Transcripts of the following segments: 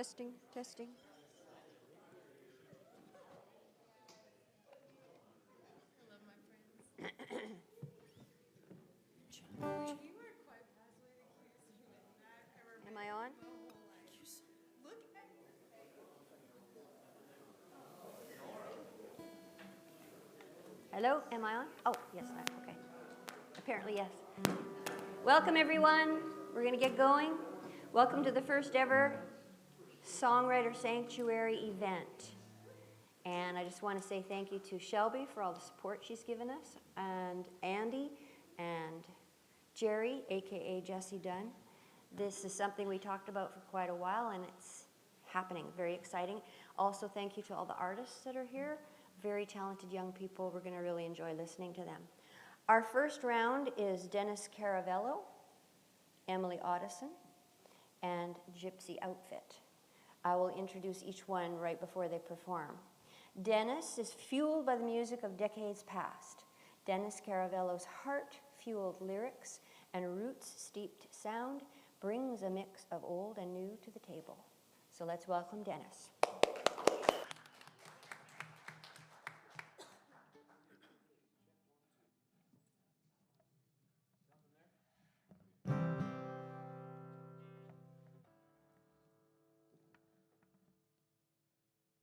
Testing, testing. Hello, my friends. You were quite fascinating because you had not ever Am I on? look at Hello, am I on? Oh, yes, okay. Apparently, yes. Welcome, everyone. We're going to get going. Welcome to the first ever Songwriter Sanctuary event. And I just want to say thank you to Shelby for all the support she's given us, and Andy and Jerry, aka Jesse Dunn. This is something we talked about for quite a while, and it's happening. Very exciting. Also, thank you to all the artists that are here. Very talented young people. We're going to really enjoy listening to them. Our first round is Dennis Caravello, Emily Otteson, and Gypsy Outfit. I will introduce each one right before they perform. Dennis is fueled by the music of decades past. Dennis Caravello's heart-fueled lyrics and roots-steeped sound brings a mix of old and new to the table. So let's welcome Dennis.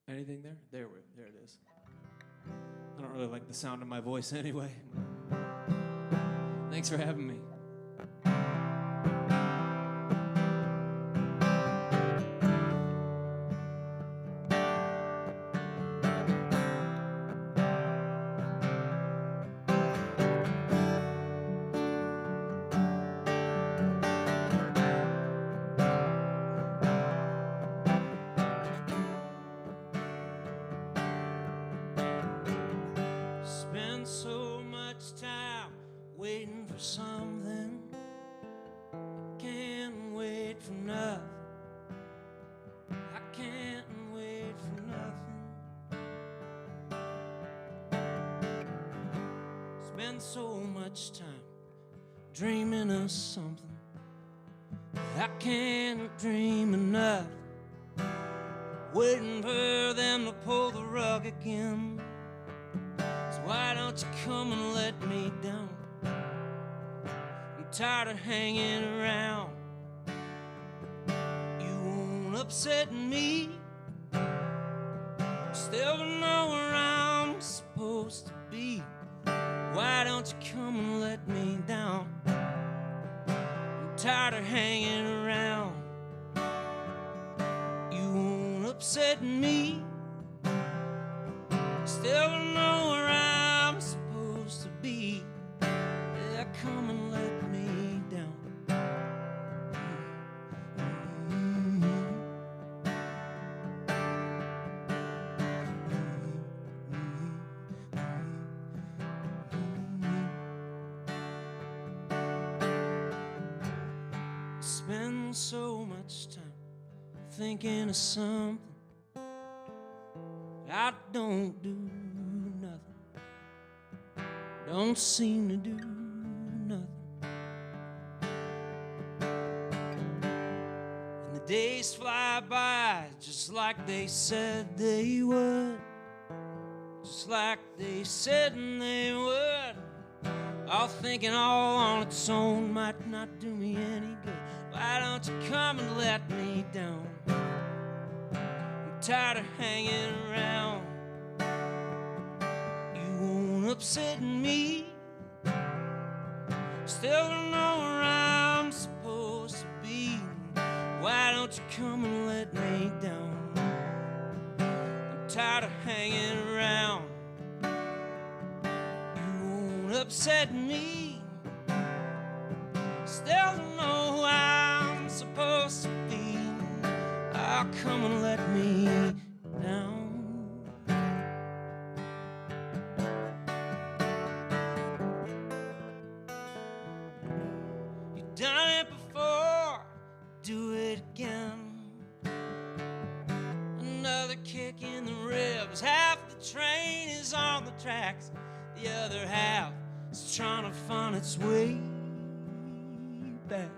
Anything there? There it is. I don't really like the sound of my voice anyway. Thanks for having me. Spend so much time waiting for something. I can't wait for nothing. I can't wait for nothing. Spend so much time dreaming of something. I can't dream of nothing. Waiting for them to pull the rug again. Why don't you come and let me down? I'm tired of hanging around. You won't upset me. Still don't know where I'm supposed to be. Why don't you come and let me down? I'm tired of hanging around. You won't upset me. Still don't know where I'm supposed to be. Yeah, come and let me down. Spend so much time thinking of something. I don't do nothing. Don't seem to do nothing. And the days fly by just like they said they would. Just like they said they would. All thinking all on its own might not do me any good. Why don't you come and let me down? I'm tired of hanging around. You won't upset me. Still don't know where I'm supposed to be. Why don't you come and let me down? I'm tired of hanging around. You won't upset me. Still don't know who I'm supposed to be. Oh, come and let me down. You've done it before, do it again. Another kick in the ribs. Half the train is on the tracks, the other half is trying to find its way back.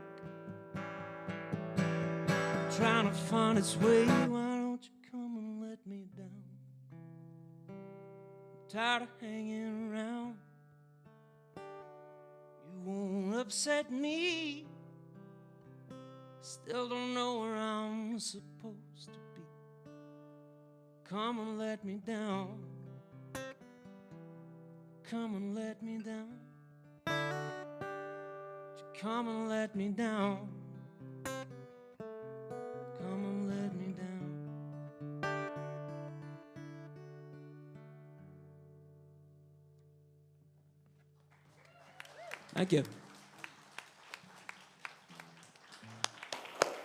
trying to find its way. Why don't you come and let me down? I'm tired of hanging around. You won't upset me. Still don't know where I'm supposed to be. Come and let me down. Come and let me down. Come and let me down. Come and let me down. Thank you.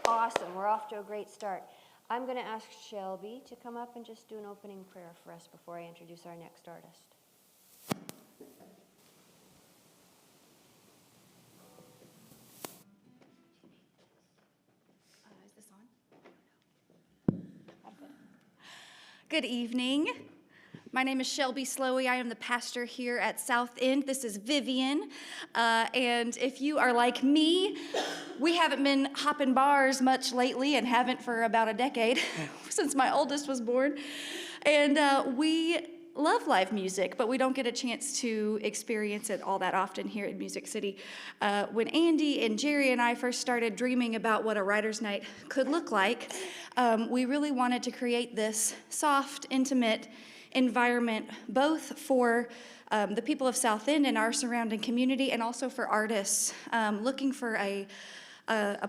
Awesome. We're off to a great start. I'm going to ask Shelby to come up and just do an opening prayer for us before I introduce our next artist. Is this on? Good evening. My name is Shelby Slowey. I am the pastor here at South End. This is Vivian. And if you are like me, we haven't been hopping bars much lately and haven't for about a decade since my oldest was born. And we love live music, but we don't get a chance to experience it all that often here in Music City. When Andy and Jerry and I first started dreaming about what a writer's night could look like, we really wanted to create this soft, intimate environment, both for the people of South End and our surrounding community, and also for artists looking for a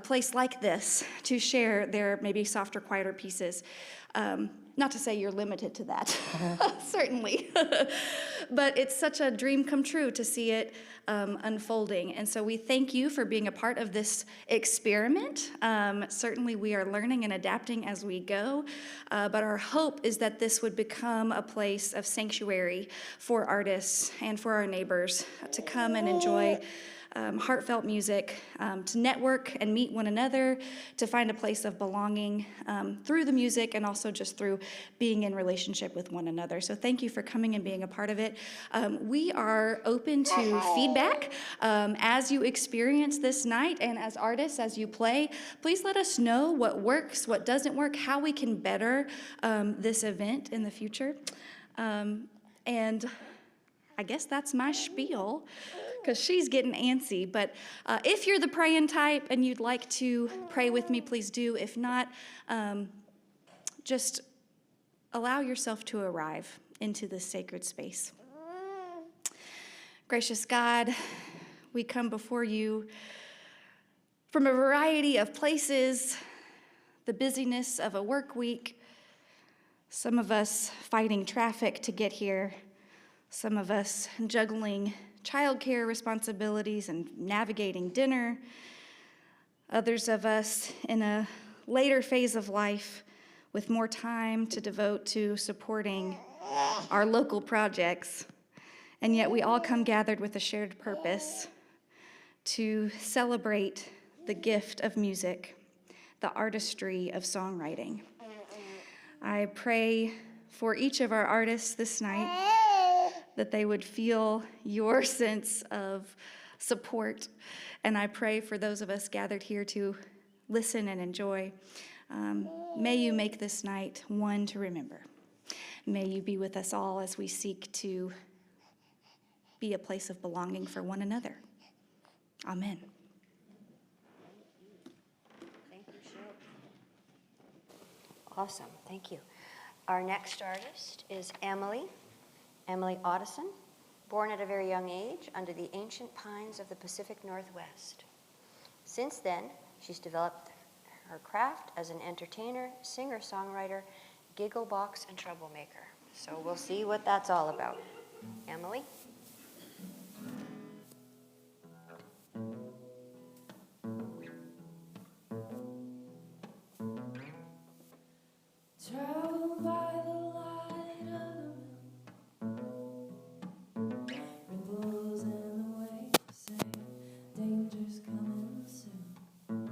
place like this to share their maybe softer, quieter pieces. Not to say you're limited to that, certainly, but it's such a dream come true to see it unfolding. And so we thank you for being a part of this experiment. Certainly we are learning and adapting as we go, but our hope is that this would become a place of sanctuary for artists and for our neighbors to come and enjoy heartfelt music, to network and meet one another, to find a place of belonging through the music and also just through being in relationship with one another. So thank you for coming and being a part of it. We are open to feedback as you experience this night, and as artists, as you play, please let us know what works, what doesn't work, how we can better this event in the future. And I guess that's my spiel, because she's getting antsy. But if you're the praying type and you'd like to pray with me, please do. If not, just allow yourself to arrive into this sacred space. Gracious God, we come before you from a variety of places, the busyness of a work week, some of us fighting traffic to get here, some of us juggling childcare responsibilities and navigating dinner, others of us in a later phase of life with more time to devote to supporting our local projects. And yet we all come gathered with a shared purpose to celebrate the gift of music, the artistry of songwriting. I pray for each of our artists this night that they would feel your sense of support. And I pray for those of us gathered here to listen and enjoy. May you make this night one to remember. May you be with us all as we seek to be a place of belonging for one another. Amen. Thank you, Shelby. Awesome. Thank you. Our next artist is Emily Otteson, born at a very young age under the ancient pines of the Pacific Northwest. Since then, she's developed her craft as an entertainer, singer, songwriter, gigglebox, and troublemaker. So we'll see what that's all about. Emily? Travel by the light of the moon. Ripples in the waves say danger's coming soon.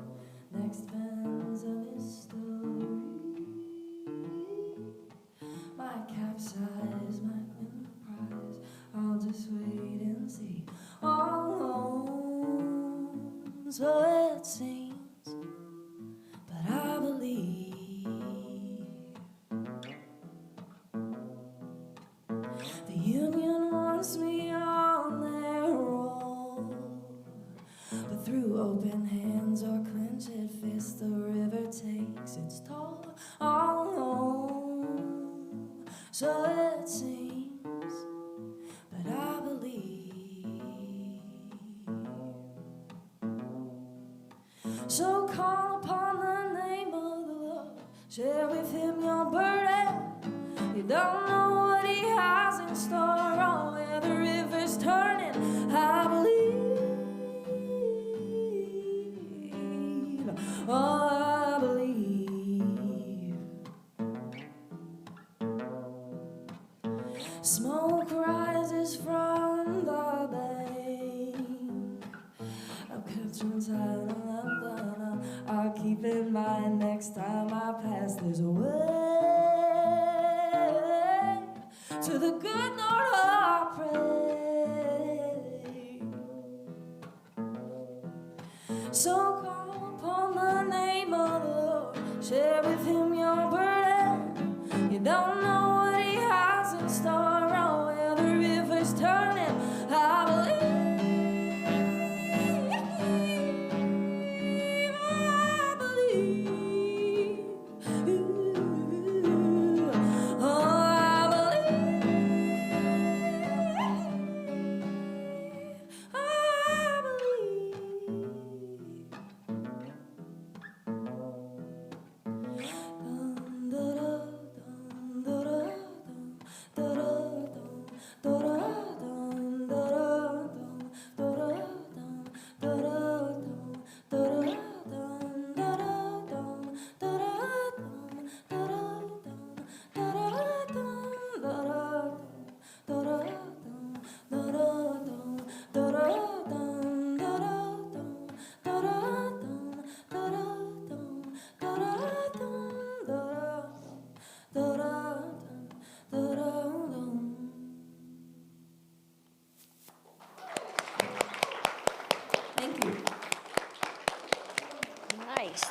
Next bends of his story. My capsize, my enterprise. I'll just wait and see. Oh, so it seems, but I believe. So call upon the name of the Lord, share with him your burden. You don't know what he has in store or where the river's turning. I believe, oh, I believe. Smoke rises from the bank. I'm capturing time. I'll keep in mind next time I pass this way. To the good Lord I pray. So call upon the name of the Lord, share with him your burden. You don't know what he has in store or where the river's turning. I believe.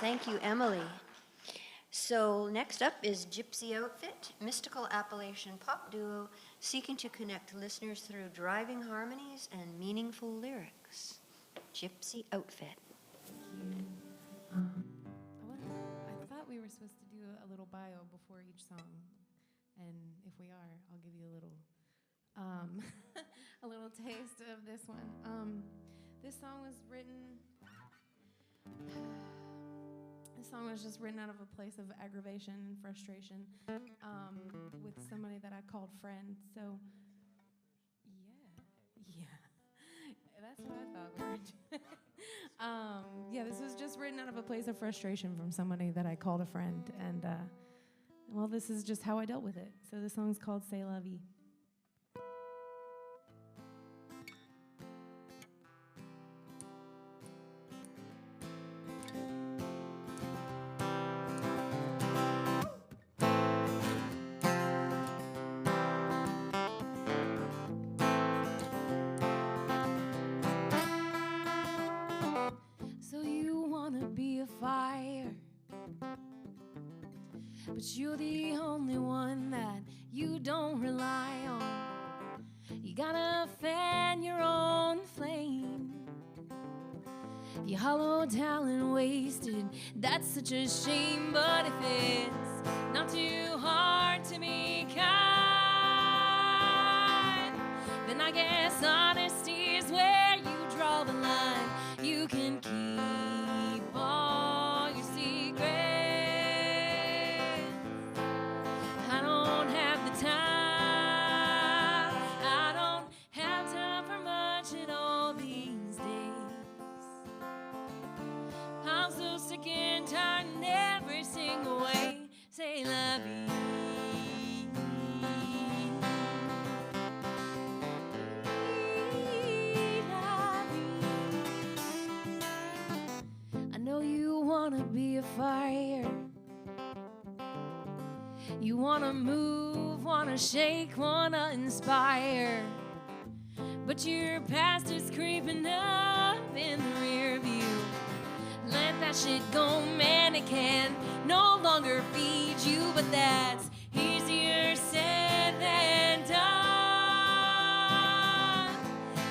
Thank you, Emily. So next up is Gypsy Outfit, mystical Appalachian pop duo seeking to connect listeners through driving harmonies and meaningful lyrics. Gypsy Outfit. I thought we were supposed to do a little bio before each song, and if we are, I'll give you a little a little taste of this one. This song was written. This song was just written out of a place of aggravation and frustration with somebody that I called friend. So, yeah, that's what I thought we were doing. This was just written out of a place of frustration from somebody that I called a friend, and well, this is just how I dealt with it. So the song's called "C'est la vie." But you're the only one that you don't rely on. You gotta fan your own flame. You're hollowed out and wasted, that's such a shame. But if it's not too hard to be kind, then I guess honesty is where you draw the line. You can keep all your secrets. I don't have the time. I don't have time for much at all these days. I'm so sick and tired in every single way. Say la vie. I know you wanna be a fire. You wanna move, wanna shake, wanna inspire. But your past is creeping up in the rear view. Let that shit go, man, it can no longer feed you. But that's easier said than done.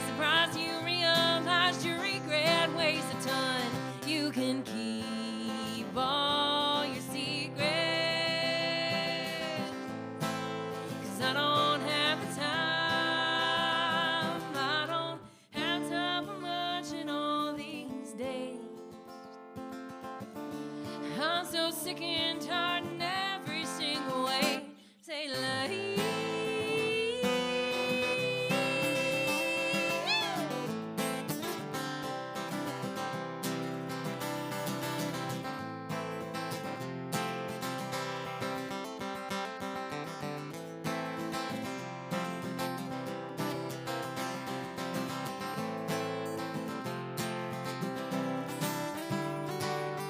Surprised you realized your regret weighs a ton. You can keep all your secrets, 'cause I don't have the time. I don't have time for much in all these days. sick and tired in every single way. Say love.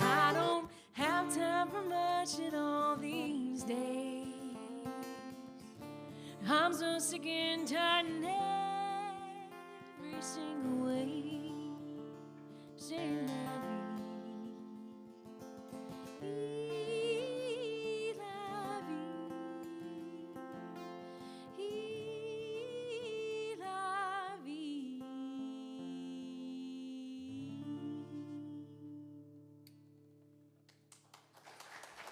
I don't have time for much at all these days. I'm so sick and tired in every single way. Say la vie, la vie, la vie.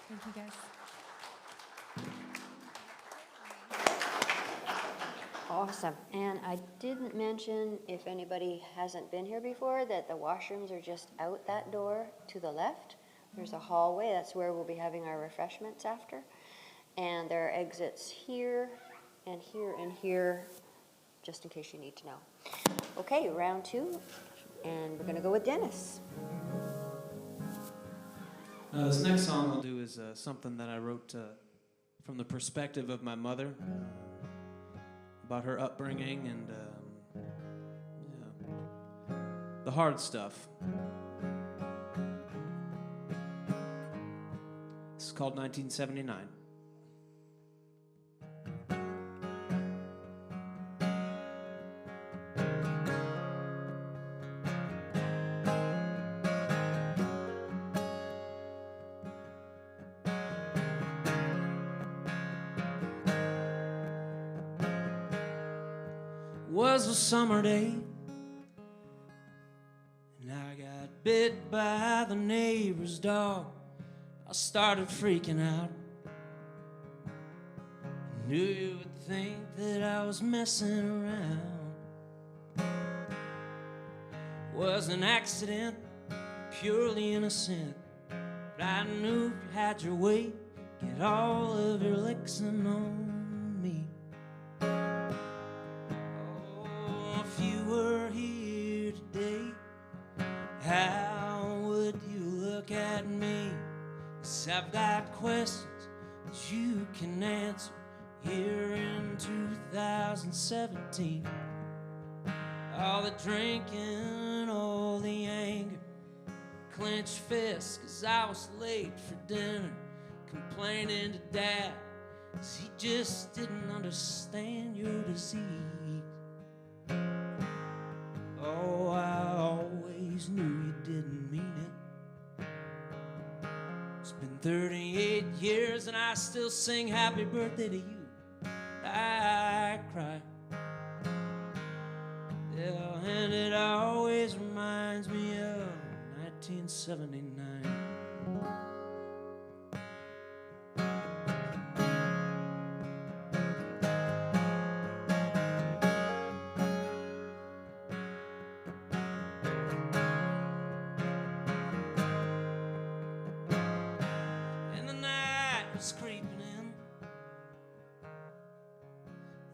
Thank you, guys. Awesome. And I didn't mention, if anybody hasn't been here before, that the washrooms are just out that door to the left. There's a hallway. That's where we'll be having our refreshments after. And there are exits here and here and here, just in case you need to know. Okay, round two. And we're going to go with Dennis. This next song I'll do is something that I wrote from the perspective of my mother, about her upbringing and the hard stuff. This is called 1979. Was a summer day, and I got bit by the neighbor's dog. I started freaking out. I knew you would think that I was messing around. Was an accident, purely innocent, but I knew if you had your way, get all of your licks in on me. How would you look at me? 'Cause I've got questions that you can answer here in 2017. All the drinking, all the anger, clenched fists 'cause I was late for dinner, complaining to Dad 'cause he just didn't understand your disease. Oh, I always knew you didn't mean it. It's been 38 years and I still sing happy birthday to you. I cry. Yeah, and it always reminds me of 1979. Creeping in,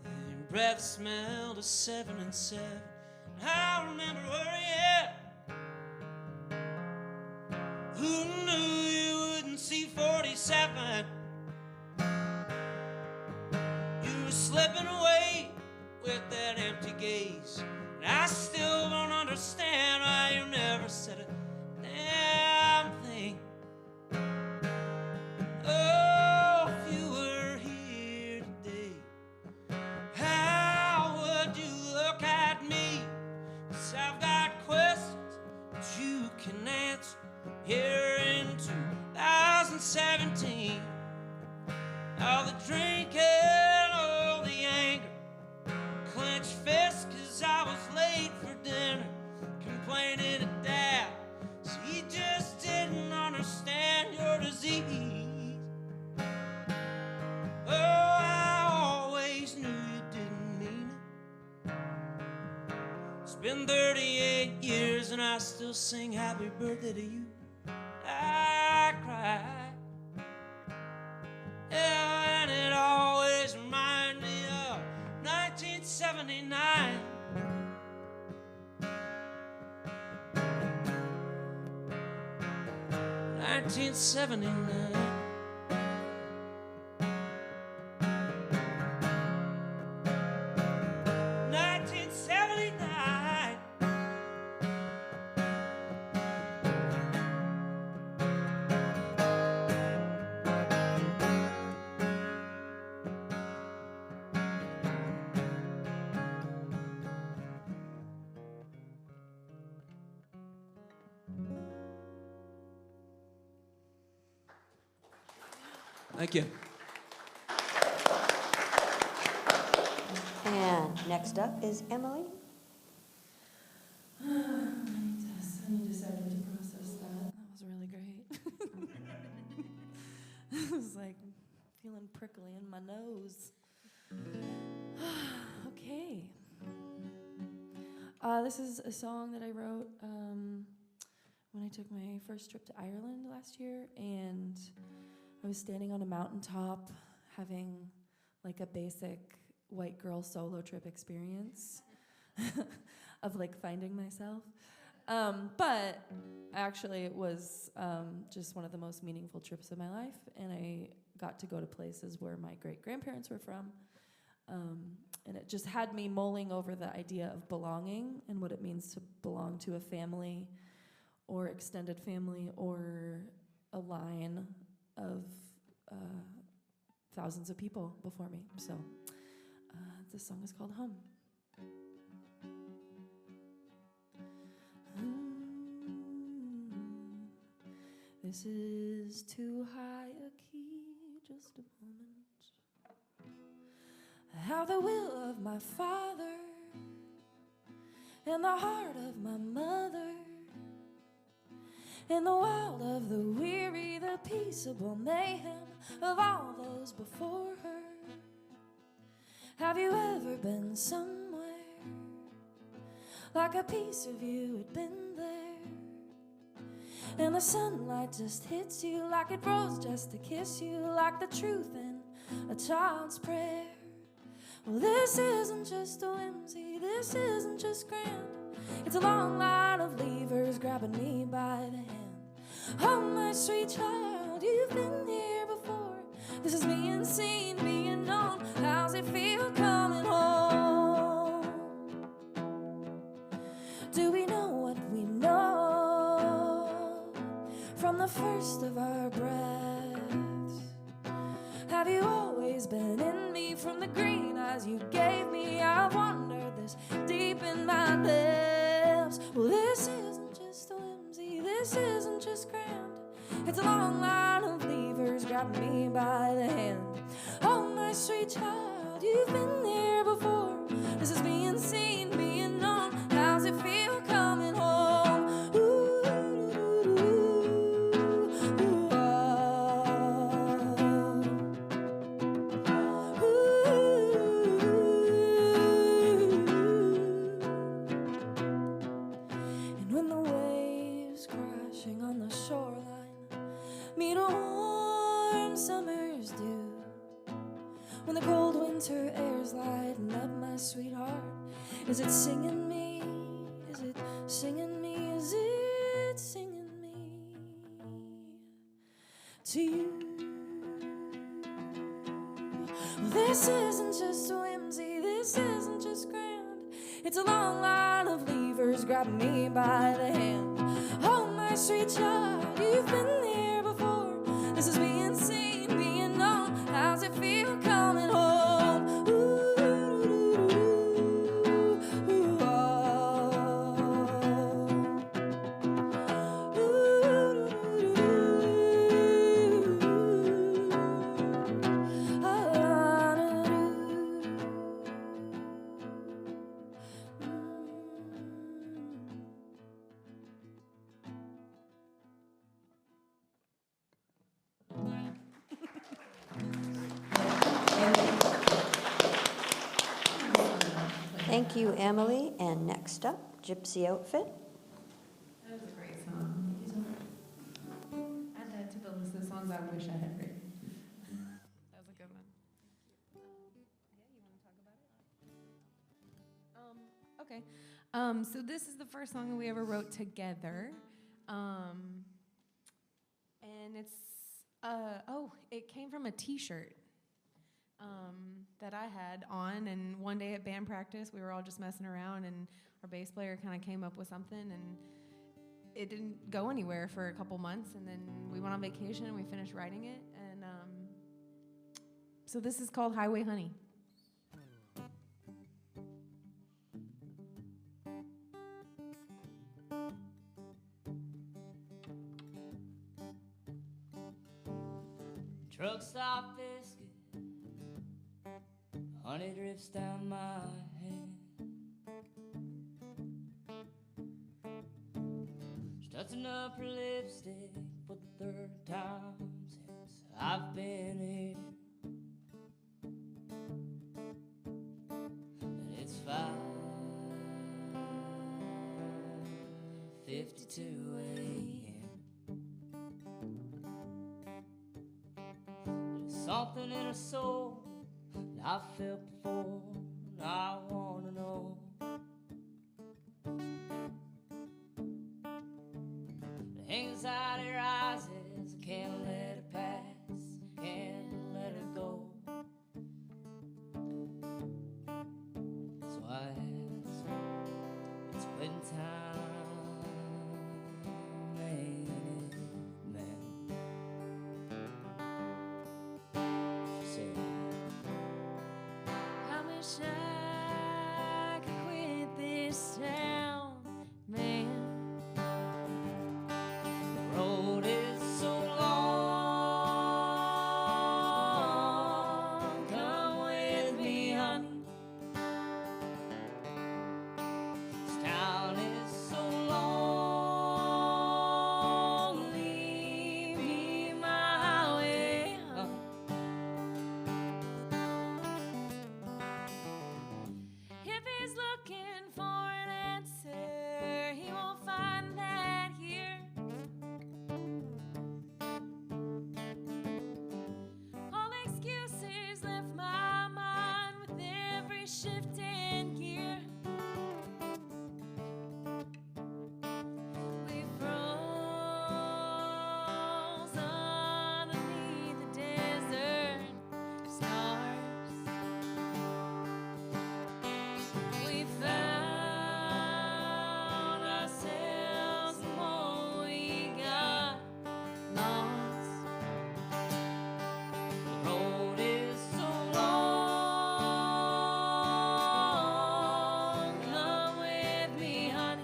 and your breath smelled of 7 and 7. I remember where you at. Who knew you wouldn't see 47? You were slipping away with that empty gaze, and I still don't understand why you never said a damn thing. Oh, if you were here today, how would you look at me? 'Cause I've got questions that you can answer here in 2017. All the drinking, all the anger, clenched fists 'cause I was late for dinner, complaining to Dad 'cause he just didn't understand your disease. Oh, I always knew you didn't mean it. It's been 38 years and I still sing happy birthday to you. I cry. 1979. Thank you. And next up is Emily. I need a second to process that. That was really great. It was like feeling prickly in my nose. Okay. This is a song that I wrote when I took my first trip to Ireland last year, and I was standing on a mountaintop having like a basic white girl solo trip experience of like finding myself. But actually it was just one of the most meaningful trips of my life, and I got to go to places where my great-grandparents were from. And it just had me mulling over the idea of belonging and what it means to belong to a family or extended family or a line of thousands of people before me. So this song is called Home. This is too high a key, just a moment. I have the will of my father and the heart of my mother, in the wild of the weary, the peaceable mayhem of all those before her. Have you ever been somewhere like a piece of you had been there, and the sunlight just hits you like it rose just to kiss you, like the truth in a child's prayer? Well, this isn't just a whimsy, this isn't just grand. It's a long line of levers grabbing me by the hand. Oh, my sweet child, you've been here before. This is being seen, being known. How's it feel coming home? Do we know what we know from the first of our breaths? Have you always been in me from the green eyes you gave me? I've wandered this deep in my depths. Well, this isn't just a whimsy, this isn't just grand. It's a long line of levers grabbing me by the hand. Oh, my sweet child, you've been there before. This is being seen, being known. How's it feel coming home? Ooh, ooh, ooh, ooh, And when the waves crashing on the shoreline meet a warm summer's dew, when the cold winter air's lighting up my sweetheart, is it singing me? Is it singing me? Is it singing me to you? Well, this isn't just a whimsy, this isn't just grand. It's a long line of levers grabbing me by the hand. Oh, my sweet child, you've been there before. This is being seen, being known. How's it feel coming home? Ooh, ooh, ooh, ooh, oh. Ooh, ooh, Thank you, Emily. And next up, Gypsy Outfit. That was a great song. Thank you so much. Add that to the list of songs I wish I had written. That was a good one. Yeah, you want to talk about it? Okay. So this is the first song that we ever wrote together. And it's, it came from a T-shirt that I had on, and one day at band practice, we were all just messing around, and our bass player kind of came up with something, and it didn't go anywhere for a couple months, and then we went on vacation, and we finished writing it, and so this is called Highway Honey. Truck stop biscuit, honey drifts down my hand. She's touching up her lipstick for the third time since I've been here. And it's 5:52 a.m. Something in her soul that I felt before, and I wanna know. The anxiety rises, I can't let it pass, can't let it go. So I ask, it's quitting time, ain't it, man? I wish I could quit this town, man. The road is so long, come with me, honey. This town is so long, leave me my way, honey. If he's looking for an answer, he won't find that here. All excuses left my mind with every shift in gear. We froze underneath the desert stars. We found ourselves the more we got lost. The road is so long, come with me, honey.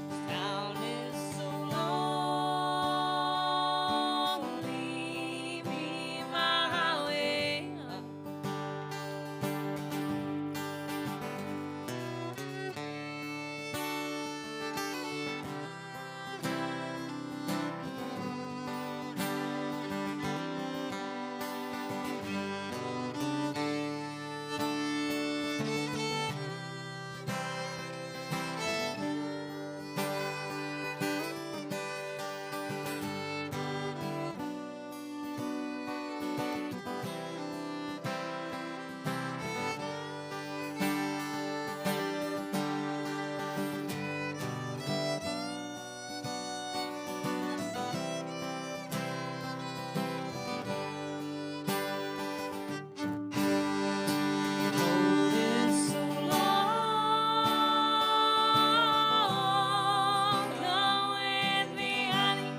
This town is so long, leave me my way, honey. Road is so long, come with me, honey.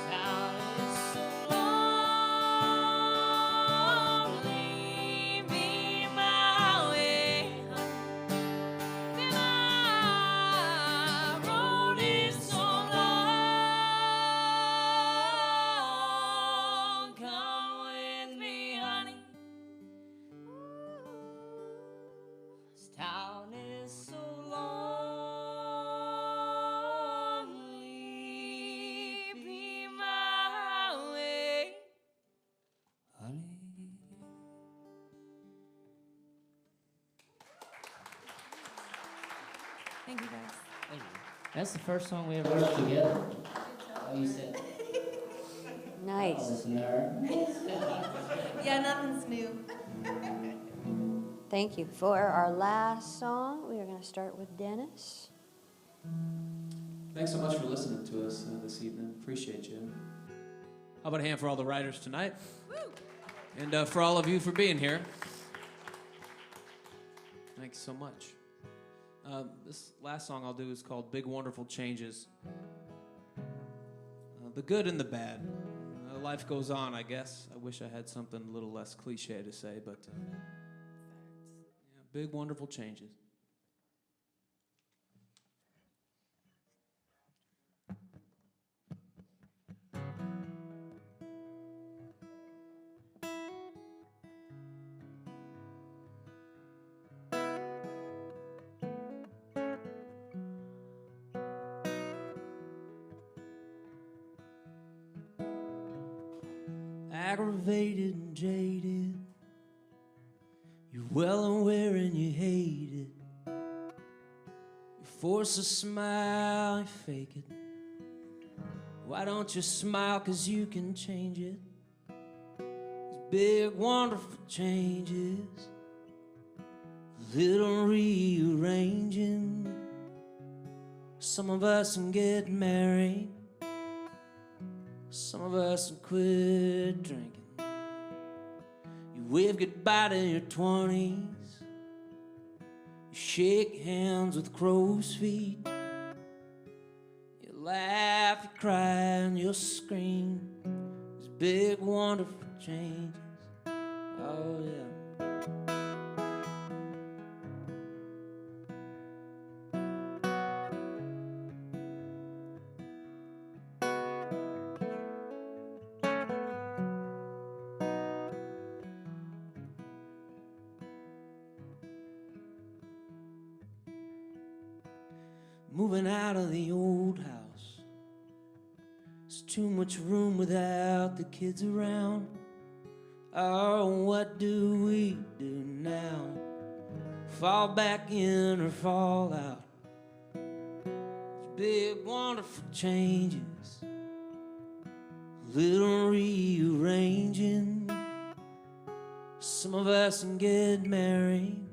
Town is so long, leave me my way, honey. The road is so long, come with me, honey. This town is so long, leave me my way, honey. Thank you, guys. Thank you. That's the first song we ever wrote together. Oh, you said, Nice. listen to her. Yeah, nothing's new. Thank you. For our last song, we are going to start with Dennis. Thanks so much for listening to us this evening. Appreciate you. How about a hand for all the writers tonight? Woo! And for all of you for being here. Thanks so much. This last song I'll do is called Big Wonderful Changes. The good and the bad. Life goes on, I guess. I wish I had something a little less cliche to say, but yeah, big wonderful changes. Aggravated and jaded, you're well aware and you hate it. You force a smile, you fake it. Why don't you smile, 'cause you can change it. These big wonderful changes, a little rearranging. Some of us can get married, some of us will quit drinking. You wave goodbye to your 20s. You shake hands with crow's feet. You laugh, you cry, and you'll scream. These big, wonderful changes. Oh, yeah. Moving out of the old house. There's too much room without the kids around. Oh, what do we do now? Fall back in or fall out? These big wonderful changes, a little rearranging. Some of us can get married,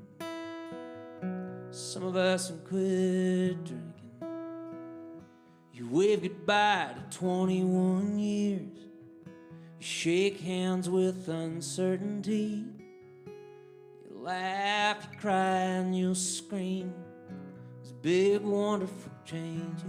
some of us can quit drinking. You wave goodbye to 21 years. You shake hands with uncertainty. You laugh, you cry, and you'll scream. These big, wonderful changes.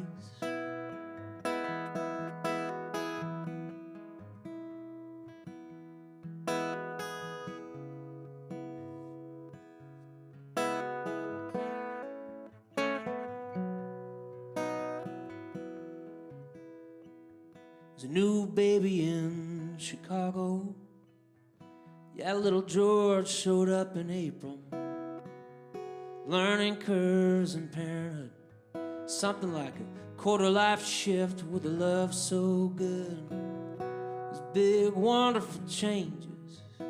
There's a new baby in Chicago. Yeah, little George showed up in April. Learning curves and parenthood. Something like a quarter-life shift with a love so good. These big, wonderful changes, a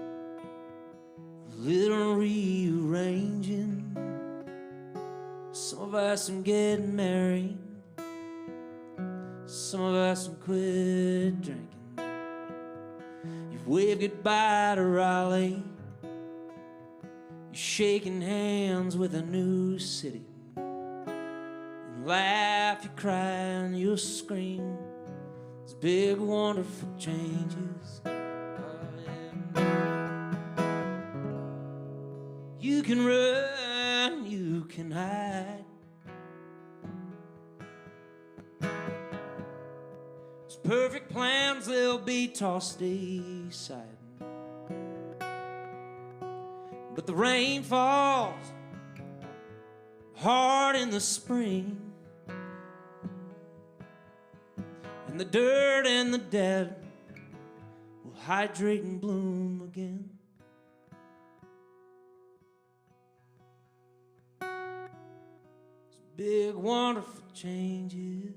little rearranging. Some of us can get married, some of us can quit drinking. You've waved goodbye to Raleigh. You're shaking hands with a new city. You laugh, you cry, and you'll scream. These big, wonderful changes. Oh, yeah. You can run, you can hide. Perfect plans, they'll be tossed aside. But the rain falls hard in the spring, and the dirt and the dead will hydrate and bloom again. These big, wonderful changes,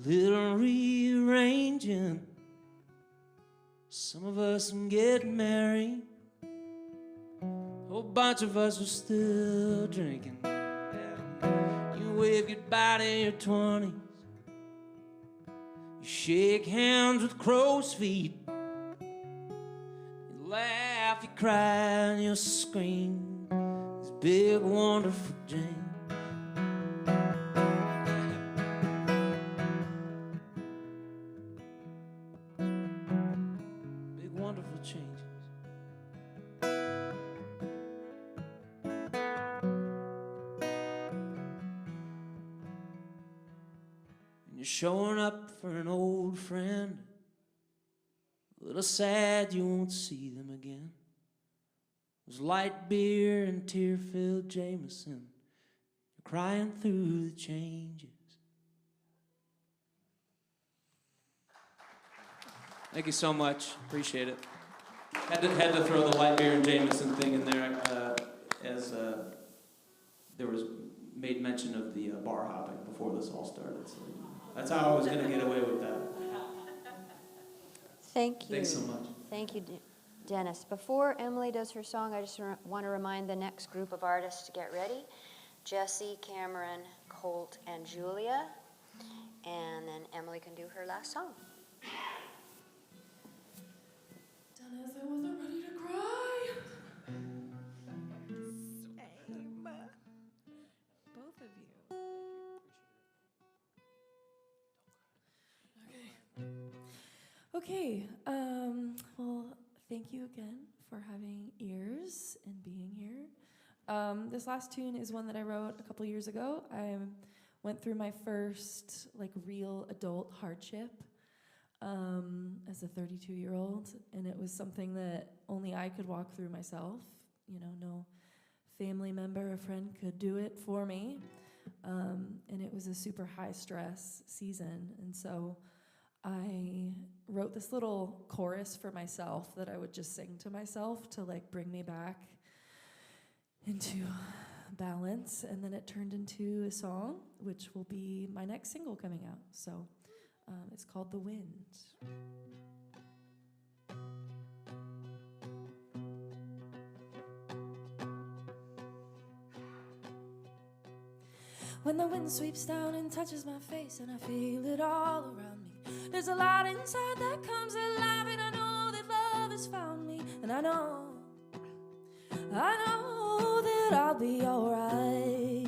little rearranging. Some of us can get married. A whole bunch of us are still drinking. Yeah. You wave goodbye to your 20s. You shake hands with crow's feet. You laugh, you cry, and you scream. These big, wonderful changes. You're showing up for an old friend. A little sad you won't see them again. There's light beer and tear-filled Jameson. You're crying through the changes. Thank you so much. Appreciate it. Had to throw the light beer and Jameson thing in there as there was made mention of the bar hopping before this all started. So that's how I was going to get away with that. Thank you. Thanks so much. Thank you, Dennis. Before Emily does her song, I just want to remind the next group of artists to get ready. Jesse, Cameron, Colt, and Julia. And then Emily can do her last song. Dennis, I wasn't ready to cry. Same. Both of you. Okay. Well, thank you again for having ears and being here. This last tune is one that I wrote a couple years ago. I went through my first real adult hardship as a 32-year-old, and it was something that only I could walk through myself. No family member or friend could do it for me, and it was a super high stress season. And so I wrote this little chorus for myself that I would just sing to myself to bring me back into balance, and then it turned into a song, which will be my next single coming out. So it's called The Wind. When the wind sweeps down and touches my face and I feel it all around me, there's a light inside that comes alive, and I know that love has found me, and I know that I'll be alright.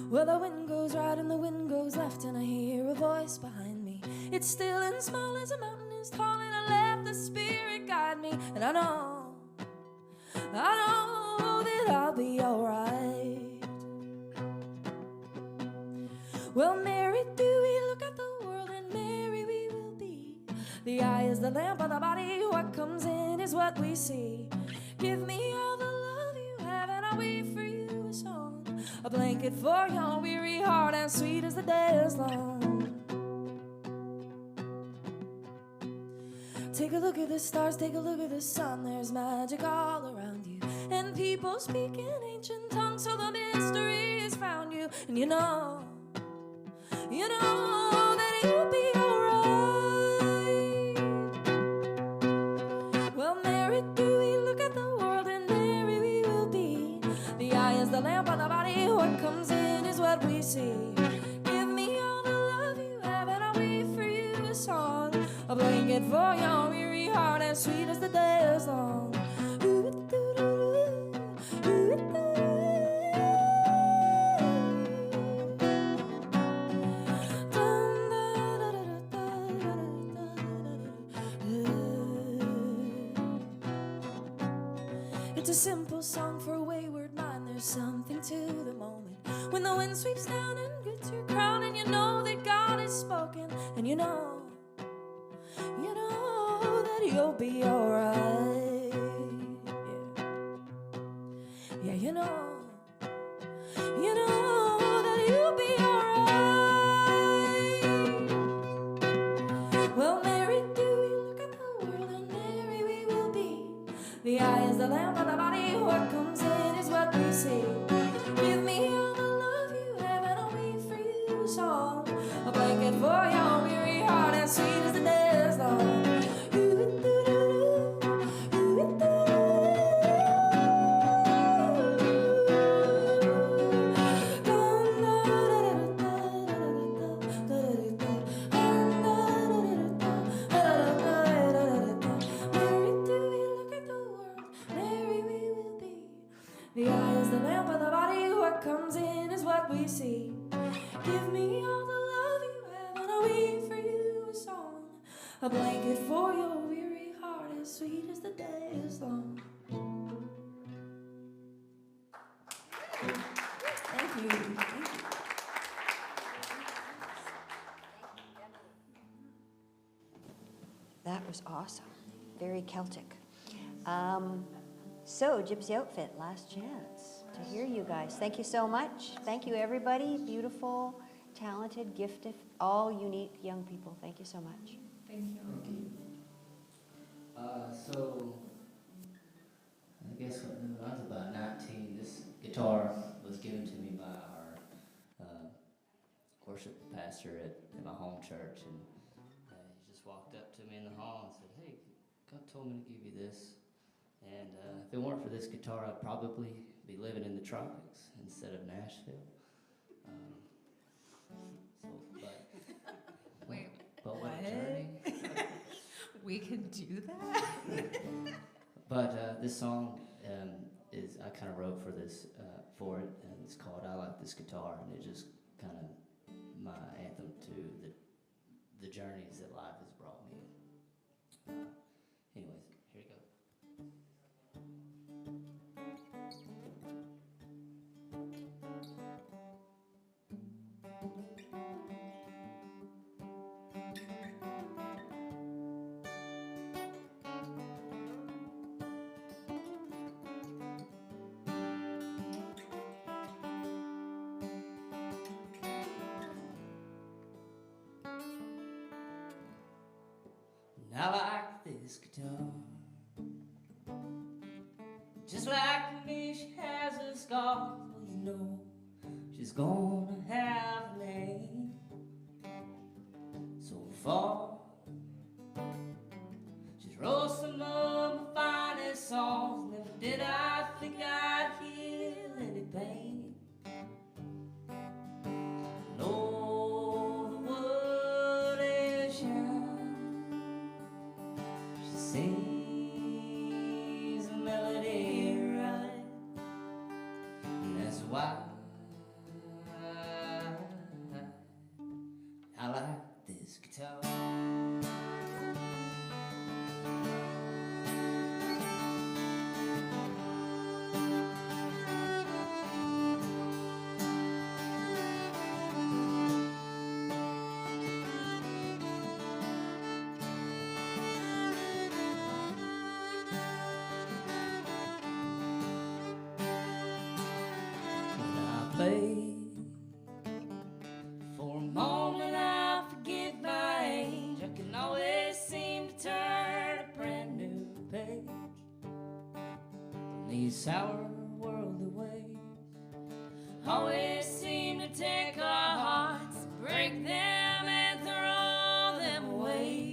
Well, the wind goes right and the wind goes left, and I hear a voice behind me. It's still and small as a mountain is tall, and I let the Spirit guide me, and I know that I'll be alright. Well, Mary, do we look at the world, and Mary we will be. The eye is the lamp of the body, what comes in is what we see. Give me all the love you have, and I'll weave for you a song, a blanket for your weary heart, as sweet as the day is long. Take a look at the stars, take a look at the sun, there's magic all around you, and people speak in ancient tongues, so the mystery has found you, and you know that you'll be alright. Well, Mary, do we look at the world, and Mary we will be. The eye is the lamp of the body, what comes in is what we see. Give me all the love you have, and I'll weave for you a song, a blanket for your weary heart, as sweet as the day is long. It's a simple song for a wayward mind. There's something to the moment when the wind sweeps down and gets your crown, and you know that God has spoken, and you know that you'll be alright. Yeah, you know that you'll be alright. Well, Mary, do we look at the world, and Mary we will be. The eye is the lamp of the body, what comes in is what we see. Give me all the love you have, and I'll weave for you a song, a blanket for your weary heart, as sweet as the day is long. The eye is the lamp of the body, what comes in is what we see. Give me all the love you have, and I'll weave for you a song, a blanket for your weary heart, as sweet as the day is long. Thank you. Thank you. was awesome. Very Celtic. So, Gypsy Outfit, last chance to hear you guys. Thank you so much. Thank you, everybody. Beautiful, talented, gifted, all unique young people. Thank you so much. Thank you. So, I guess when I was about 19, this guitar was given to me by our worship pastor at my home church, and he just walked up to me in the hall and said, "Hey, God told me to give you this, and if it weren't for this guitar, I'd probably be living in the tropics instead of Nashville." But what a journey. We can do that? But this song is, I kind of wrote for this, for it, and it's called "I Like This Guitar," and it just kind of my anthem to the journeys that life has brought me. Anyways, here you go. I like this guitar. Just like me, she has a scar. Well, you know, she's gonna have a name so far. She's wrote some of my finest songs. Never did I think I'd heal any pain. Sings a melody right, and that's why I like this guitar. For a moment I forget my age. I can always seem to turn a brand new page from these sour worldly ways. Always seem to take our hearts, break them and throw them away.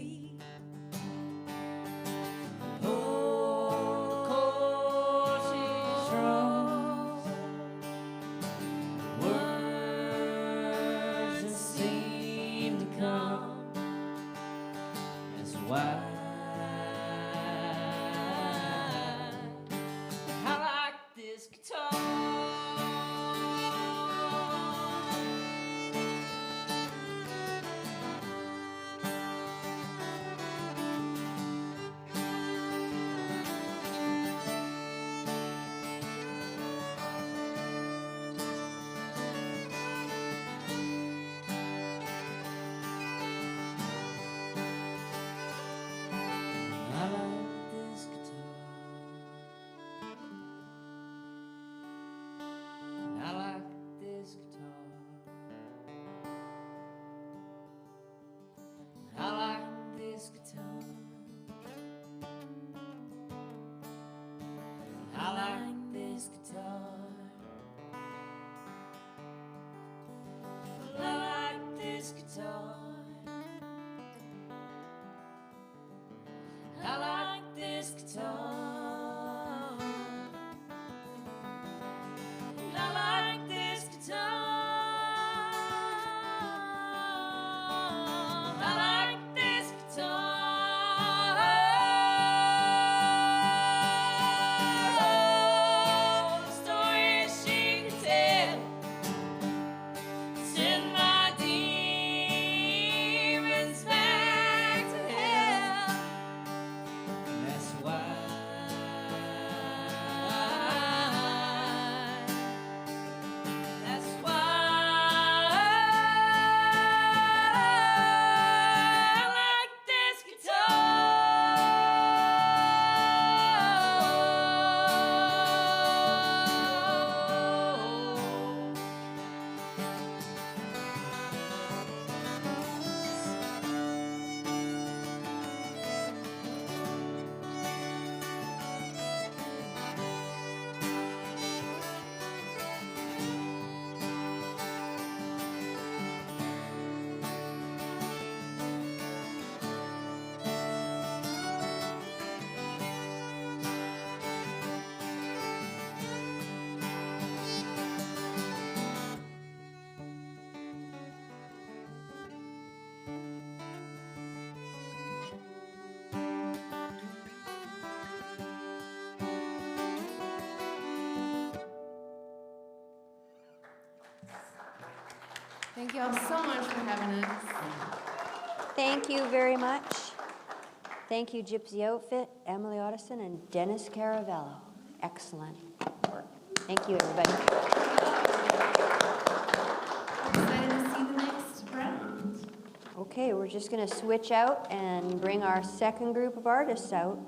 Thank you all so much for having us. Thank you very much. Thank you, Gypsy Outfit, Emily Otteson, and Dennis Caravello. Excellent work. Thank you, everybody. Excited to see the next round. Okay, we're just going to switch out and bring our second group of artists out.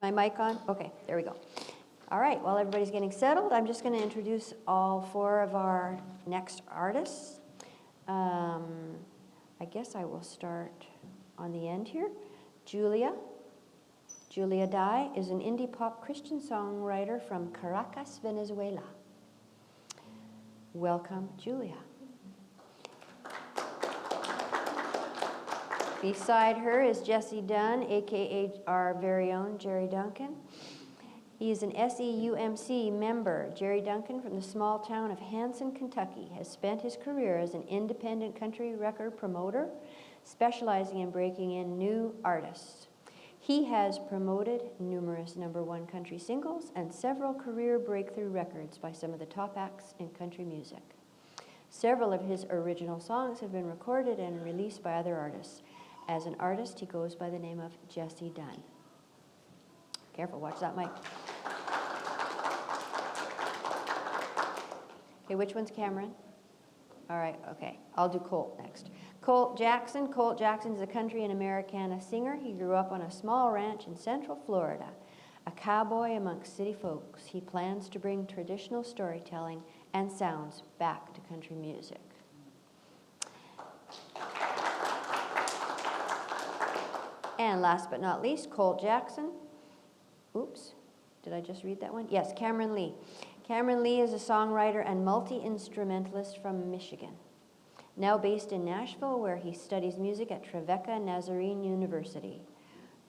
My mic on? Okay, there we go. All right, while everybody's getting settled, I'm just going to introduce all four of our next artists. I guess I will start on the end here. Julia Dye is an indie pop Christian songwriter from Caracas, Venezuela. Welcome, Julia. Beside her is Jesse Dunn, aka our very own Jerry Duncan. He is an UMC member. Jerry Duncan, from the small town of Hanson, Kentucky, has spent his career as an independent country record promoter, specializing in breaking in new artists. He has promoted numerous #1 country singles and several career breakthrough records by some of the top acts in country music. Several of his original songs have been recorded and released by other artists. As an artist, he goes by the name of Jesse Dunn. Careful, watch that mic. Okay, which one's Cameron? All right, okay. I'll do Colt next. Colt Jackson. Colt Jackson is a country and Americana singer. He grew up on a small ranch in Central Florida. A cowboy amongst city folks, he plans to bring traditional storytelling and sounds back to country music. And last but not least, Colt Jackson. Oops, did I just read that one? Yes, Cameron Lee. Cameron Lee is a songwriter and multi-instrumentalist from Michigan. Now based in Nashville, where he studies music at Trevecca Nazarene University.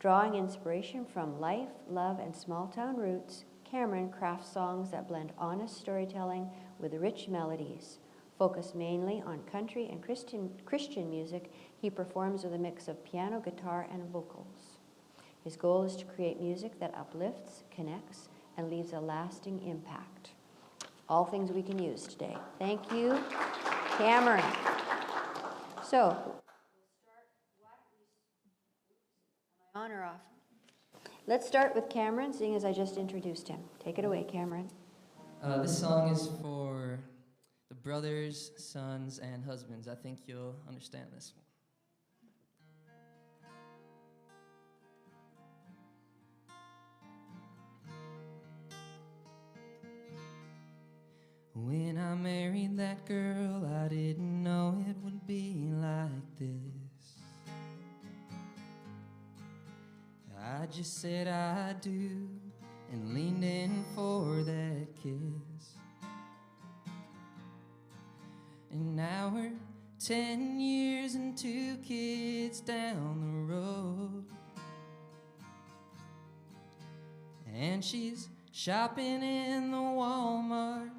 Drawing inspiration from life, love, and small-town roots, Cameron crafts songs that blend honest storytelling with rich melodies. Focused mainly on country and Christian music, he performs with a mix of piano, guitar, and vocals. His goal is to create music that uplifts, connects, and leaves a lasting impact. All things we can use today. Thank you, Cameron. So, am I on or off? Let's start with Cameron, seeing as I just introduced him. Take it away, Cameron. This song is for the brothers, sons, and husbands. I think you'll understand this one. When I married that girl, I didn't know it would be like this. I just said I do and leaned in for that kiss. And now we're 10 years and 2 kids down the road. And she's shopping in the Walmart,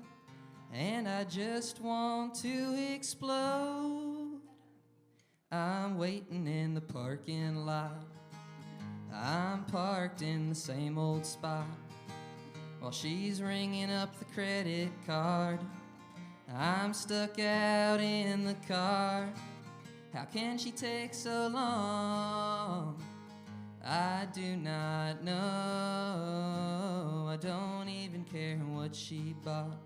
and I just want to explode. I'm waiting in the parking lot. I'm parked in the same old spot while she's ringing up the credit card. I'm stuck out in the car How can she take so long? I do not know. I don't even care what she bought.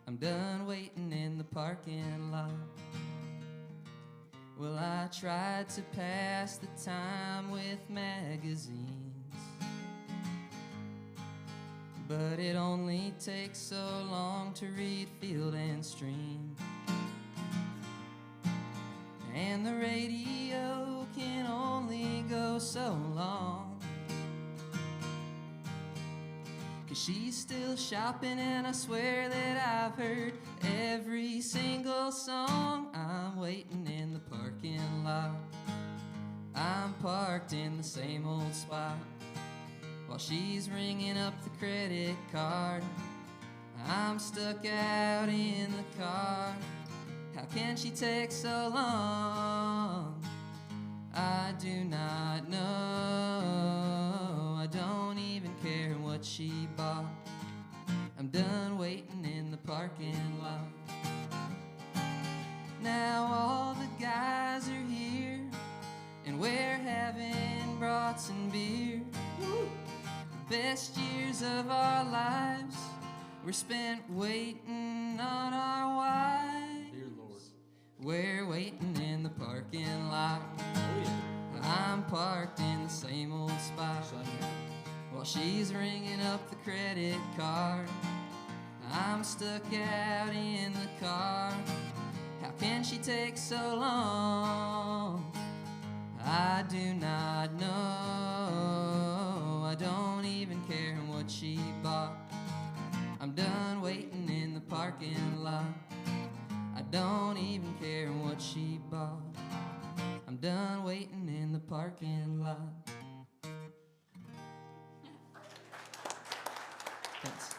I'm done waiting in the parking lot. Well, I tried to pass the time with magazines, but it only takes so long to read Field and Stream. And the radio can only go so long, 'cause she's still shopping, and I swear that I've heard every single song. I'm waiting in the parking lot. I'm parked in the same old spot while she's ringing up the credit card. I'm stuck out in the car. How can she take so long? I do not know. I don't even care what she bought. I'm done waiting in the parking lot. Now all the guys are here, and we're having brats and beer. Best years of our lives were spent waiting on our wives. Dear Lord. We're waiting in the parking lot. Oh, yeah. I'm parked in the same old spot while she's ringing up the credit card. I'm stuck out in the car. How can she take so long? I do not know. I don't even care what she bought. I'm done waiting in the parking lot. I don't even care what she bought. I'm done waiting in the parking lot. Thanks.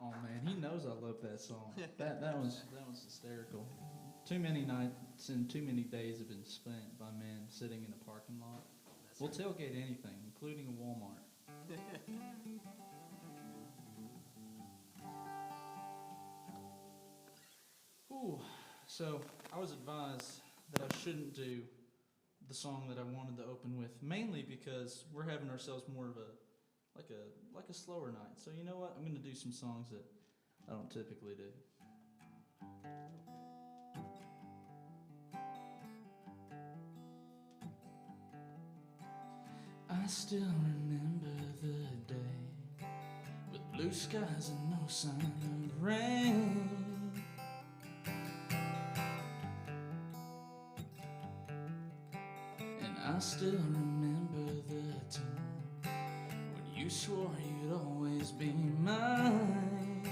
Oh man, he knows I love that song. That was hysterical. Too many nights and too many days have been spent by men sitting in a parking lot. We'll tailgate anything, including a Walmart. Ooh, so I was advised that I shouldn't do the song that I wanted to open with, mainly because we're having ourselves more of a slower night. So you know what? I'm going to do some songs that I don't typically do. I still remember the day with blue skies and no sign of rain. And I still remember the time when you swore you'd always be mine.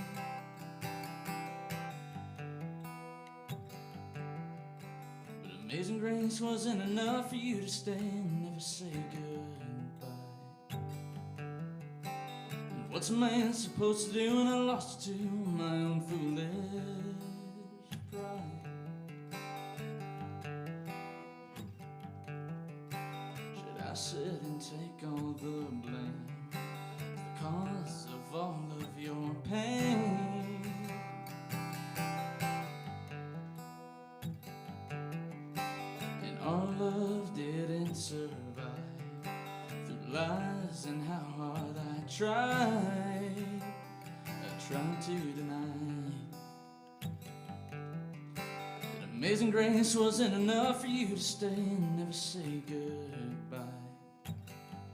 But Amazing Grace wasn't enough for you to stay and never say goodbye. And what's a man supposed to do when I lost to my own foolish pride? Should I sit and take all the blame as the cause of all of your pain? And our love didn't survive through lies and how hard I tried to deny that Amazing Grace wasn't enough for you to stay and never say goodbye.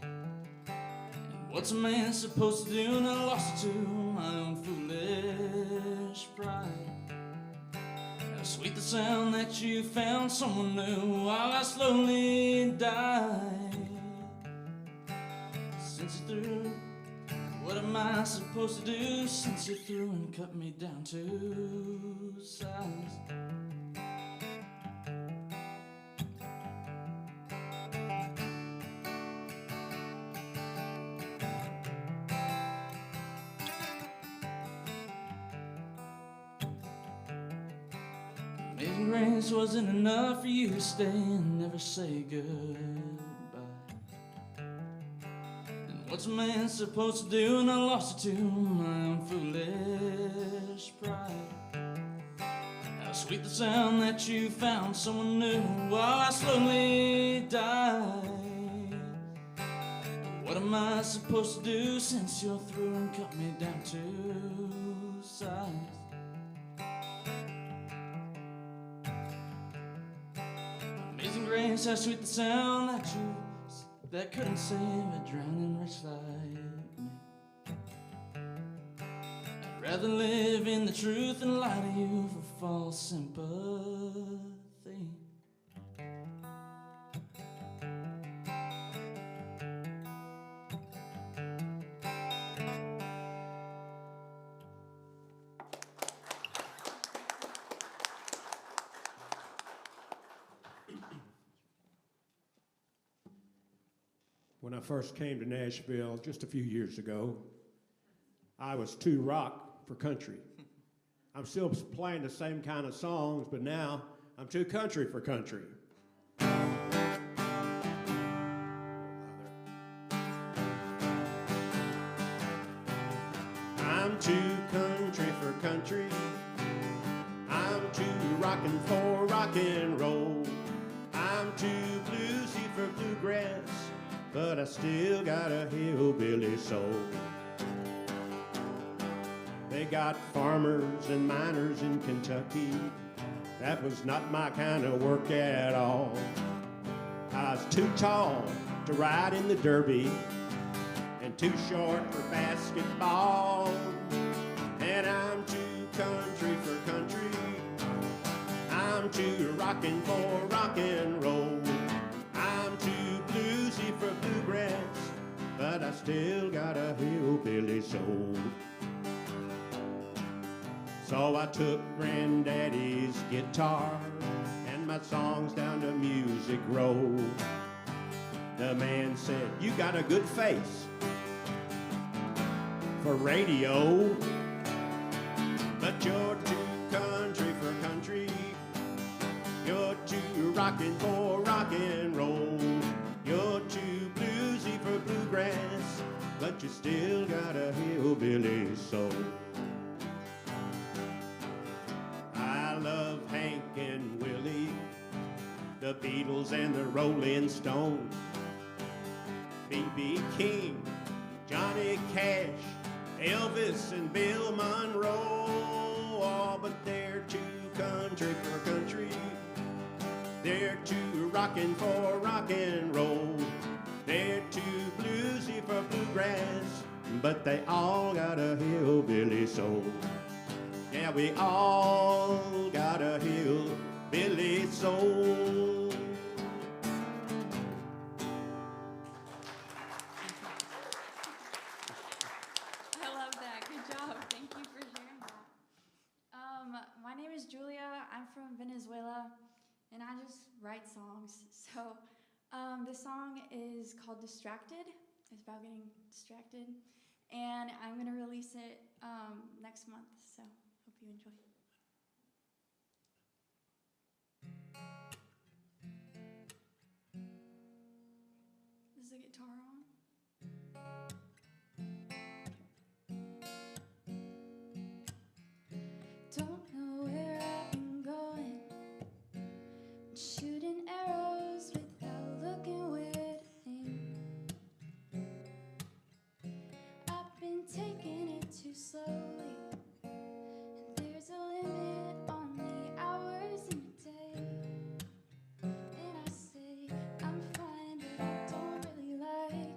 And what's a man supposed to do when I lost to my own foolish pride? How sweet the sound that you found someone new while I slowly died. Since you threw, what am I supposed to do since you threw and cut me down to size? Amazing Grace wasn't enough for you to stay and never say goodbye. What's a man supposed to do when I lost it to my own foolish pride? How Sweet the sound that you found someone new while I slowly die. What am I supposed to do since you're through and cut me down to size? Amazing grace, how sweet the sound that couldn't save a drowning wretch like me. I'd rather live in the truth than lie to you for false sympathy. When I first came to Nashville just a few years ago, I was too rock for country. I'm still playing the same kind of songs, but now I'm too country for country. I'm too country for country. I'm too rockin' for rock and roll. I'm too bluesy for bluegrass, but I still got a hillbilly soul. They got farmers and miners in Kentucky. That was not my kind of work at all. I was too tall to ride in the derby and too short for basketball. And I'm too country for country. I'm too rockin' for rock and roll. I'm too bluesy for bluegrass, but I still got a hillbilly soul. So I took Granddaddy's guitar and my songs down to Music Row. The man said, "You got a good face for radio, but you're too country for country. You're too rockin' for rock and roll. You're too bluesy for bluegrass, but you still got a hillbilly soul." I love Hank and Willie, the Beatles and the Rolling Stones, B.B. King, Johnny Cash, Elvis and Bill Monroe. Oh, but they're too country for country. They're too rockin' for rock and roll. They're too bluesy for bluegrass, but they all got a hillbilly soul. Yeah, we all got a hillbilly soul. I love that. Good job. Thank you for sharing that. My name is Julia. I'm from Venezuela, and I just write songs. So the song is called Distracted. It's about getting distracted. And I'm going to release it next month. So hope you enjoy. Is the guitar on? Don't know where I've been going, shooting arrows without looking where to aim. I've been taking it too slowly, and there's a limit on the hours in a day. And I say I'm fine, but I don't really like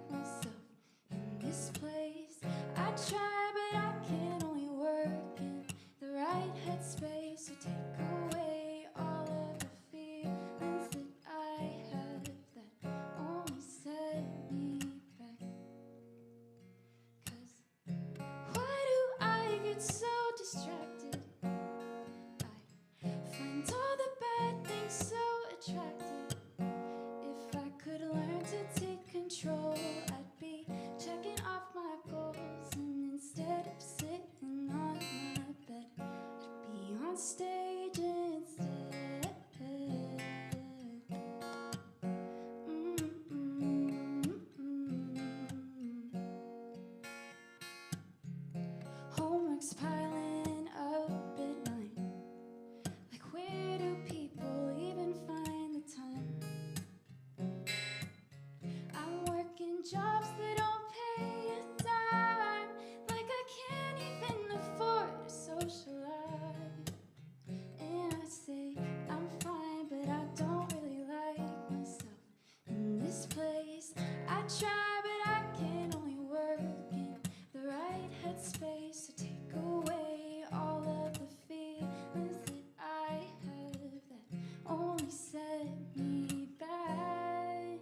try, but I can only work in the right headspace to take away all of the feelings that I have that only set me back.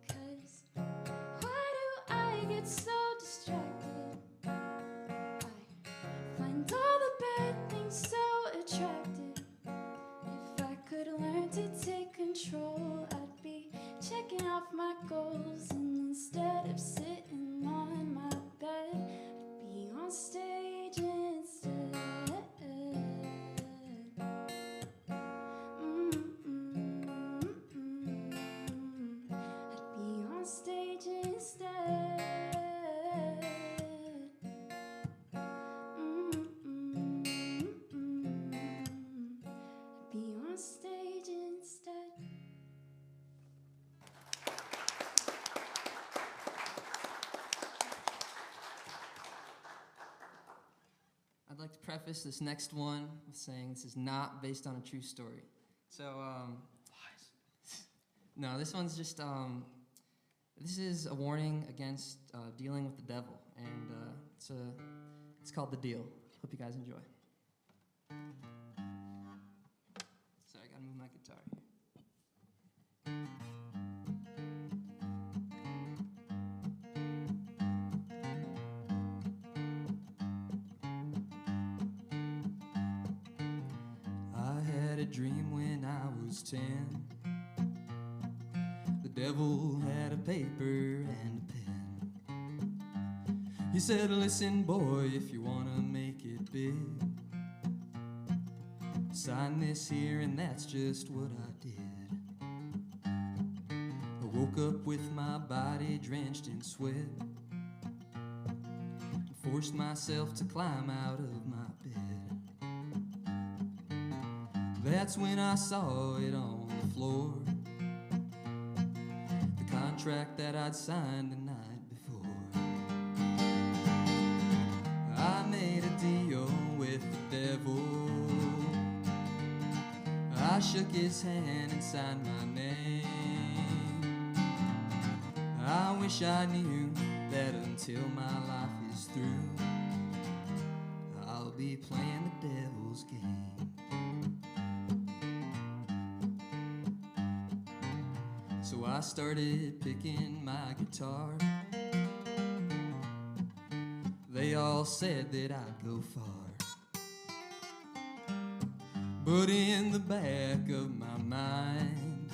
'Cause why do I get so distracted? I find all the bad things so attractive. If I could learn to take control, I'd be checking off my goals, and instead of sitting on my bed, I'd be on stage instead. I'd be on stage instead. I'd be on stage instead. I'd like to preface this next one with saying this is not based on a true story. So, no, this one's just, this is a warning against dealing with the devil, and it's called The Deal. Hope you guys enjoy. Sorry, I gotta move my guitar here. I had a dream when I was 10. The devil had a paper and a pen. He said, listen, boy, if you want to make it big, sign this here, and that's just what I did. I woke up with my body drenched in sweat and forced myself to climb out of my bed. That's when I saw it on the floor, the contract that I'd signed the night before. I made a deal with the devil. I shook his hand and signed my name. I wish I knew that until my life is through, I'll be playing the devil's game. So I started picking my guitar. They all said that I'd go far, but in the back of my mind,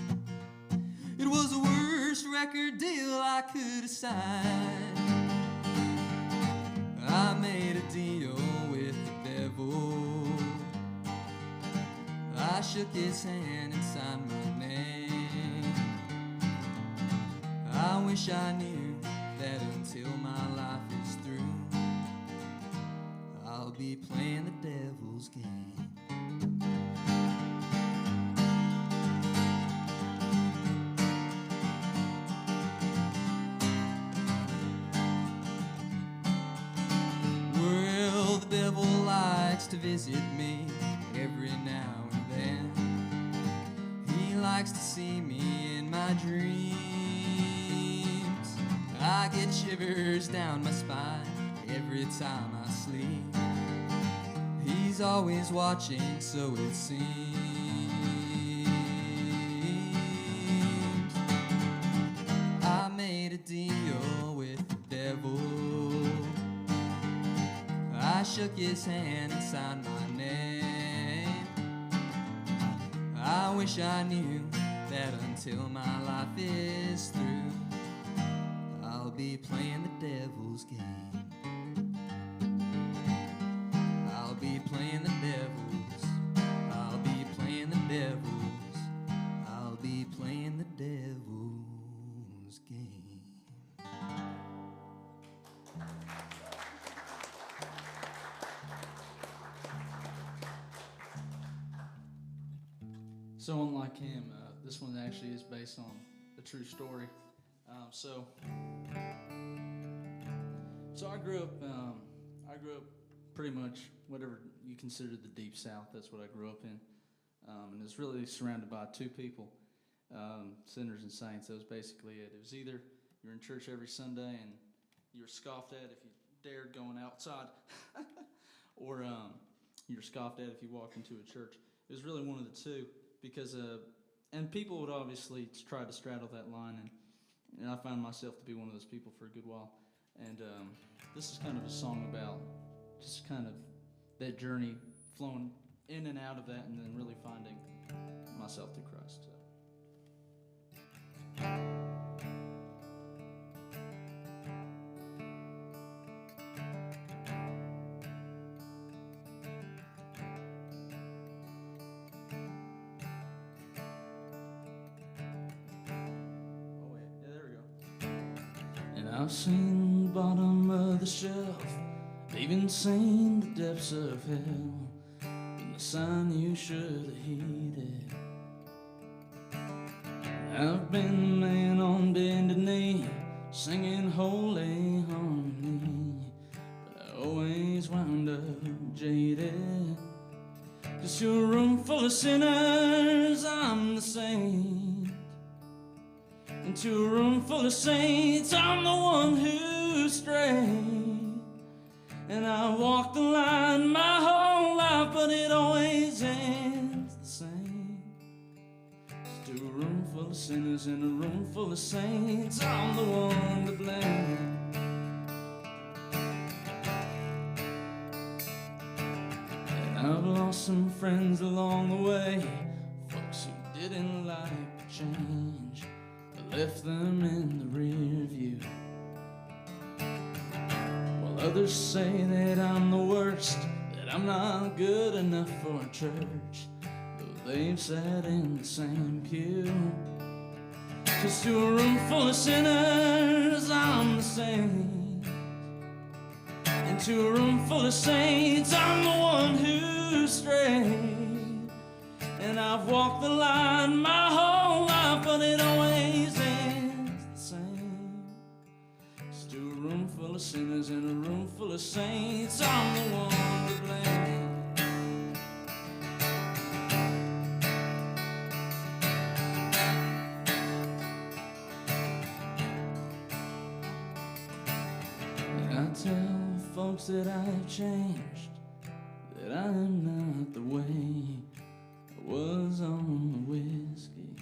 it was the worst record deal I could have signed. I made a deal with the devil. I shook his hand and signed my name. I wish I knew that until my life is through, I'll be playing the devil's game. Well, the devil likes to visit me every now and then. He likes to see me in my dreams. I get shivers down my spine every time I sleep. He's always watching, so it seems. I made a deal with the devil. I shook his hand and signed my name. I wish I knew that until my life is through, I'll be playing the devil's game. I'll be playing the devil's. I'll be playing the devil's. I'll be playing the devil's game. So unlike him, this one actually is based on a true story. So I grew up. I grew up pretty much whatever you consider the deep south. That's what I grew up in, and it's really surrounded by two people, sinners and saints. That was basically it. It was either you're in church every Sunday and you're scoffed at if you dared going outside, or you're scoffed at if you walked into a church. It was really one of the two, because and people would obviously try to straddle that line, and I found myself to be one of those people for a good while. And this is kind of a song about just kind of that journey, flowing in and out of that, and then really finding myself through Christ. So. I've seen the bottom of the shelf, even seen the depths of hell, and the sign you should have heeded. I've been the man on bended knee, singing holy harmony, but I always wound up jaded. 'Cause to a room full of sinners, I'm the saint. And to a room full of saints, I'm the one who's strayed. And I walk the line my whole life, but it always ends the same. To a room full of sinners and a room full of saints, I'm the one to blame. And I've lost some friends along the way, folks who didn't like the change, left them in the rear view. While others say that I'm the worst, that I'm not good enough for church, though they've sat in the same pew. 'Cause to a room full of sinners, I'm the saint. And to a room full of saints, I'm the one who's strayed. And I've walked the line my whole life, but it always ends the same. It's to a room full of sinners and a room full of saints, I'm the one to blame. And I tell folks that I've changed, that I am not the way was on the whiskey.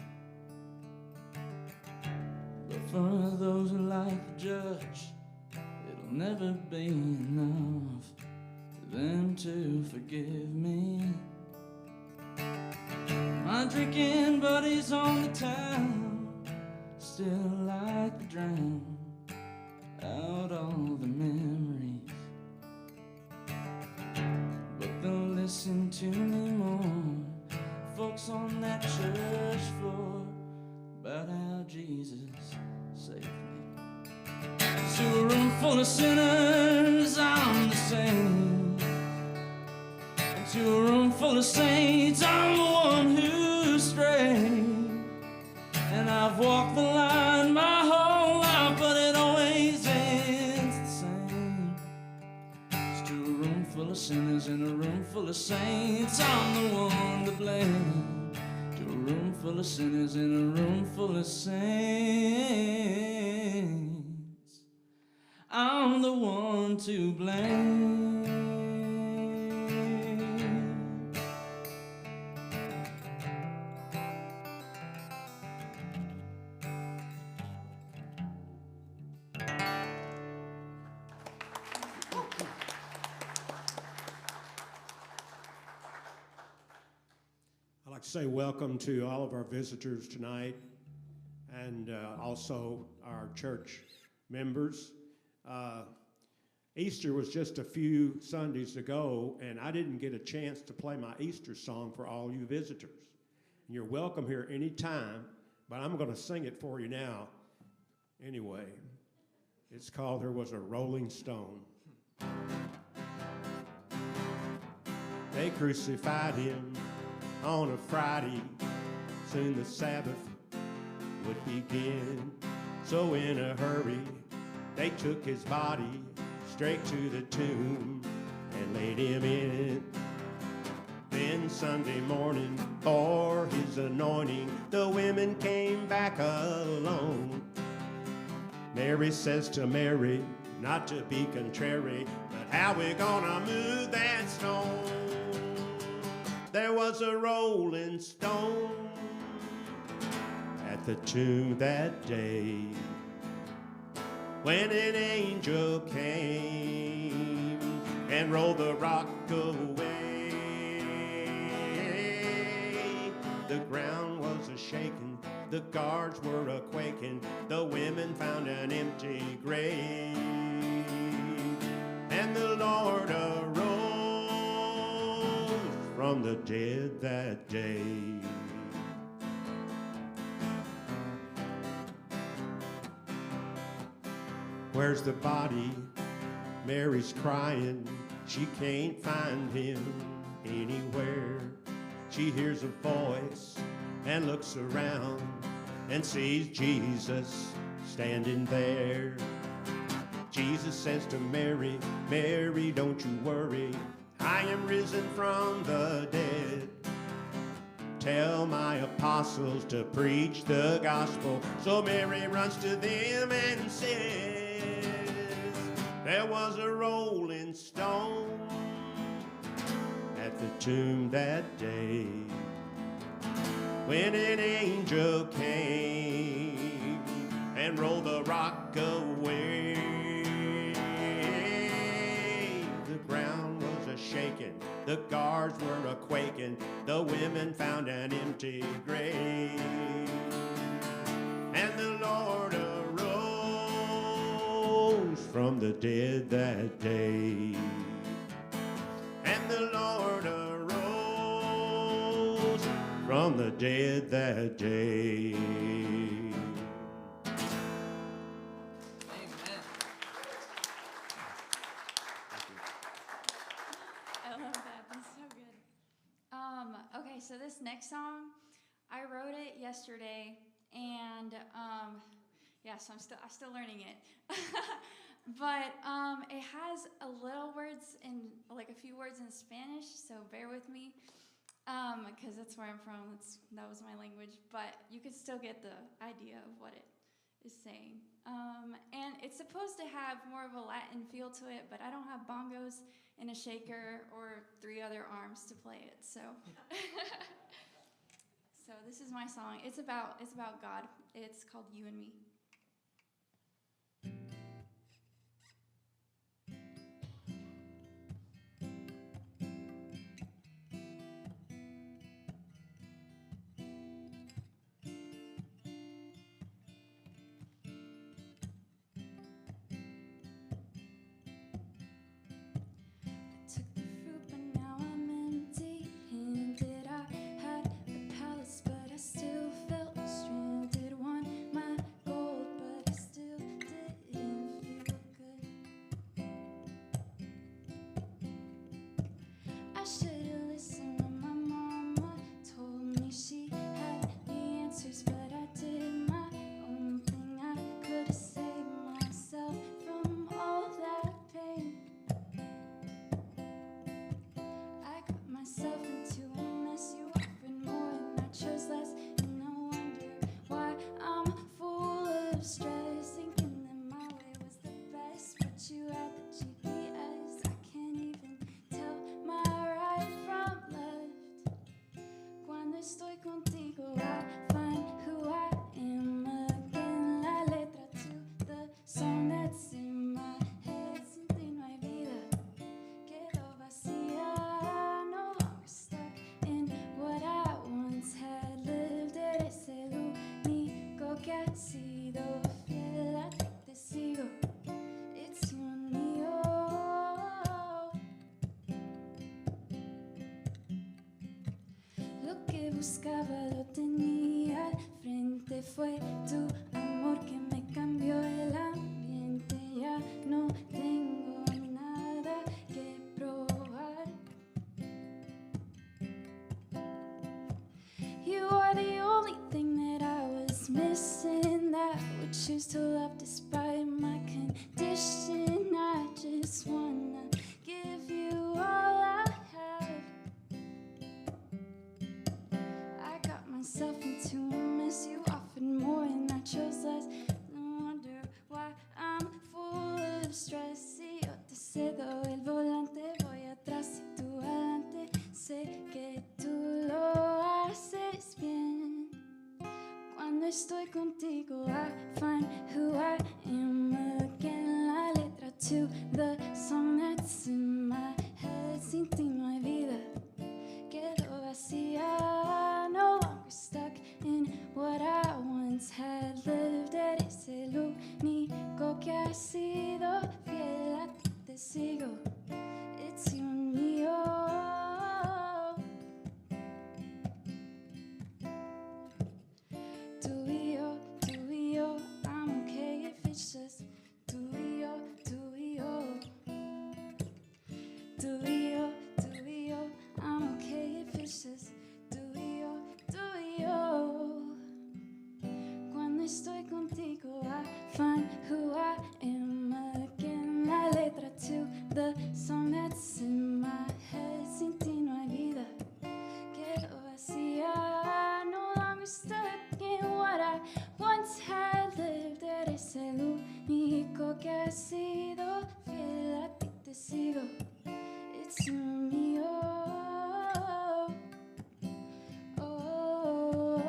But for those who like the judge, it'll never be enough for them to forgive me. My drinking buddies on the town still like to drown out all the memories, but they'll listen to me more, folks on that church floor, about how Jesus saved me. To a room full of sinners, I'm the saint. And to a room full of saints, I'm the one who's strayed. And I've walked the line my whole life, but it always ends the same. It's to a room full of sinners and a room full of saints, I'm the one to blame. To a room full of sinners and a room full of saints, I'm the one to blame. I'd like to say welcome to all of our visitors tonight, and also our church members. Easter was just a few Sundays ago, and I didn't get a chance to play my Easter song for all you visitors. And you're welcome here anytime, but I'm going to sing it for you now anyway. It's called There Was a Rolling Stone. They crucified him on a Friday, soon the Sabbath would begin. So in a hurry, they took his body straight to the tomb and laid him in it. Then Sunday morning, for his anointing, the women came back alone. Mary says to Mary, not to be contrary, but how we gonna move that stone? There was a rolling stone at the tomb that day, when an angel came and rolled the rock away. The ground was a-shaking, the guards were a-quaking, the women found an empty grave, and the Lord arose from the dead that day. Where's the body? Mary's crying. She can't find him anywhere. She hears a voice and looks around and sees Jesus standing there. Jesus says to Mary, Mary, don't you worry, I am risen from the dead. Tell my apostles to preach the gospel. So Mary runs to them and says, there was a rolling stone at the tomb that day, when an angel came and rolled the rock away. The ground was a-shaking, the guards were a-quaking, the women found an empty grave, and the Lord arose from the dead that day. And the Lord arose from the dead that day. I love that. That's so good. Okay, so this next song, I wrote it yesterday, and so I'm still learning it. But it has a little words in, like a few words in Spanish, so bear with me, because that's where I'm from. That was my language, but you can still get the idea of what it is saying. And it's supposed to have more of a Latin feel to it, but I don't have bongos and a shaker or 3 other arms to play it, so. So this is my song. It's about God. It's called You and Me. Took the fruit, but now I'm empty-handed. I had a palace, but I still felt stranded. Won my gold, but I still didn't feel good. I should've listened when my mama told me she had the answers, but I did my own thing. I could've saved myself from all that pain. I got myself into a mess. You offered more and I chose less, and I wonder why I'm full of stress, thinking that my way was the best, but you had the GPS. I can't even tell my right from left. Cuando estoy contigo, I find who I am again. La letra to the song that's in my head. Sin ti no hay vida, quedo vacía. No longer stuck in what I once had lived. Eres el único que ha sido fiel. A ti te sigo. It's you and me, oh. Lo que buscaba lo tenía al frente. Fue tu amor que me cambió el ambiente. Ya no tengo nada que probar. You are the only thing that I was missing, that would choose to love despite my condition. I just wanna give you all I have. I got myself into a mess. You offered more and I chose less. No wonder why contigo, I find who I am again. La letra to the song that's in my head. Sin ti no hay vida, quedo vacía. No longer stuck in what I once had lived. Eres el único que ha sido fiel. A ti te sigo, it's you and me, oh. Tú y yo, I'm okay if it's just tú y yo, tú y yo. Tú y yo, I'm okay if it's just tú y yo. Cuando estoy contigo, I find who I am again. La letra to the song that's in my head. Sin ti no hay vida, quedo vacía. No longer stuck in what I once had lived. Eres el único que ha sido fiel. A ti te sigo, it's you and me, oh. Oh, oh,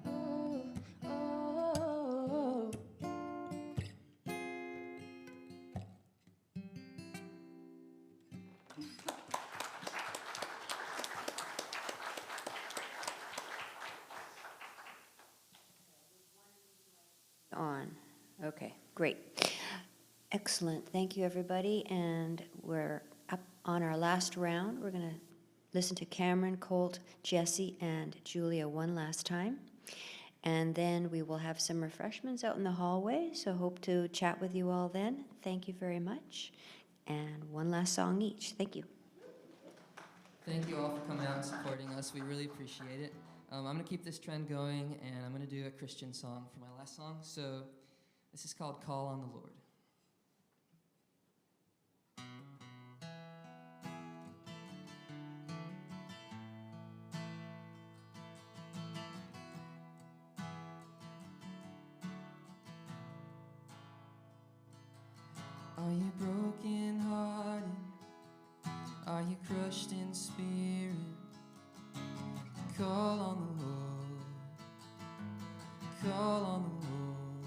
oh, oh, oh. On. Okay, great. Excellent. Thank you, everybody. And we're up on our last round. We're going to listen to Cameron, Colt, Jesse, and Julia one last time. And then we will have some refreshments out in the hallway. So hope to chat with you all then. Thank you very much. And one last song each. Thank you. Thank you all for coming out and supporting us. We really appreciate it. I'm going to keep this trend going, and I'm going to do a Christian song for my last song. So this is called Call on the Lord. Are you broken hearted? Are you crushed in spirit? Call on the Lord. Call on the Lord.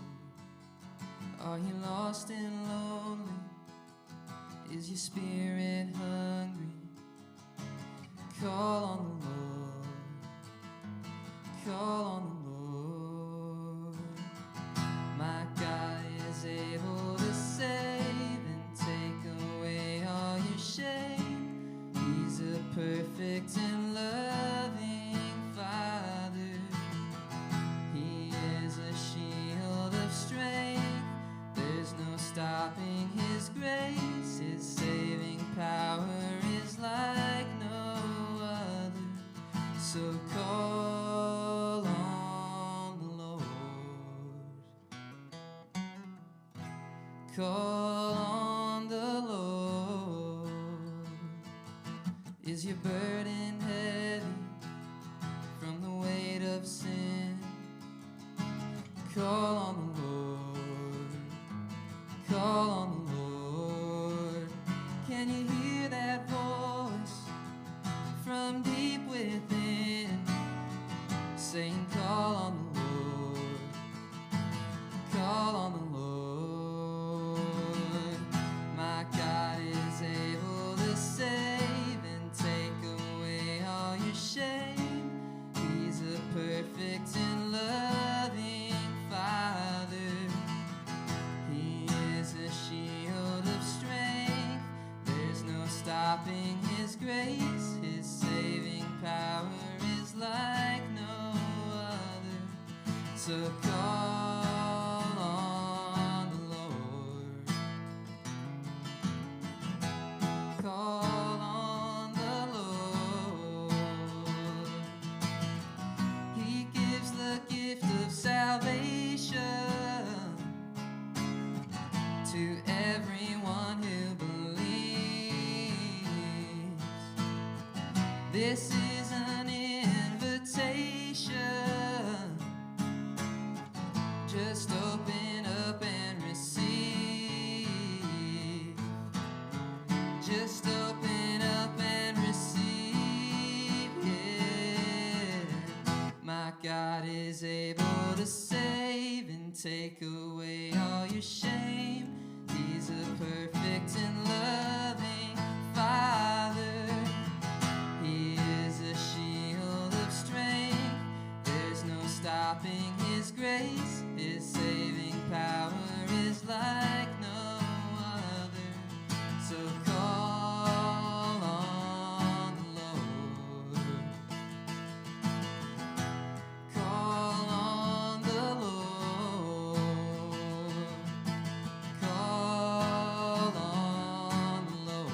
Are you lost and lonely? Is your spirit hungry? Call on the Lord. Call on the Lord. My God is able to save and take away all your shame. He's a perfect and loving Father. He is a shield of strength. There's no stopping His grace. His saving power is like no other. So call on the Lord. Call on the Lord. Is your burden heavy from the weight of sin? Call on the Lord. Call on the Lord. Can you hear that voice from deep within saying, call on the Lord. Call on the Lord. My God is able to save and take away all your shame. He's a perfect and loving Father. He is a shield of strength. There's no stopping His grace. His saving power is like no other. So call on the Lord. Call on the Lord. He gives the gift of salvation to everyone who believes. This is an invitation. Just open up and receive. Just open up and receive. Yeah. My God take away all your shame. He's a perfect and loving Father. He is a shield of strength. There's no stopping His grace. His saving power is like no other. So call on the Lord. Call on the Lord. Call on the Lord.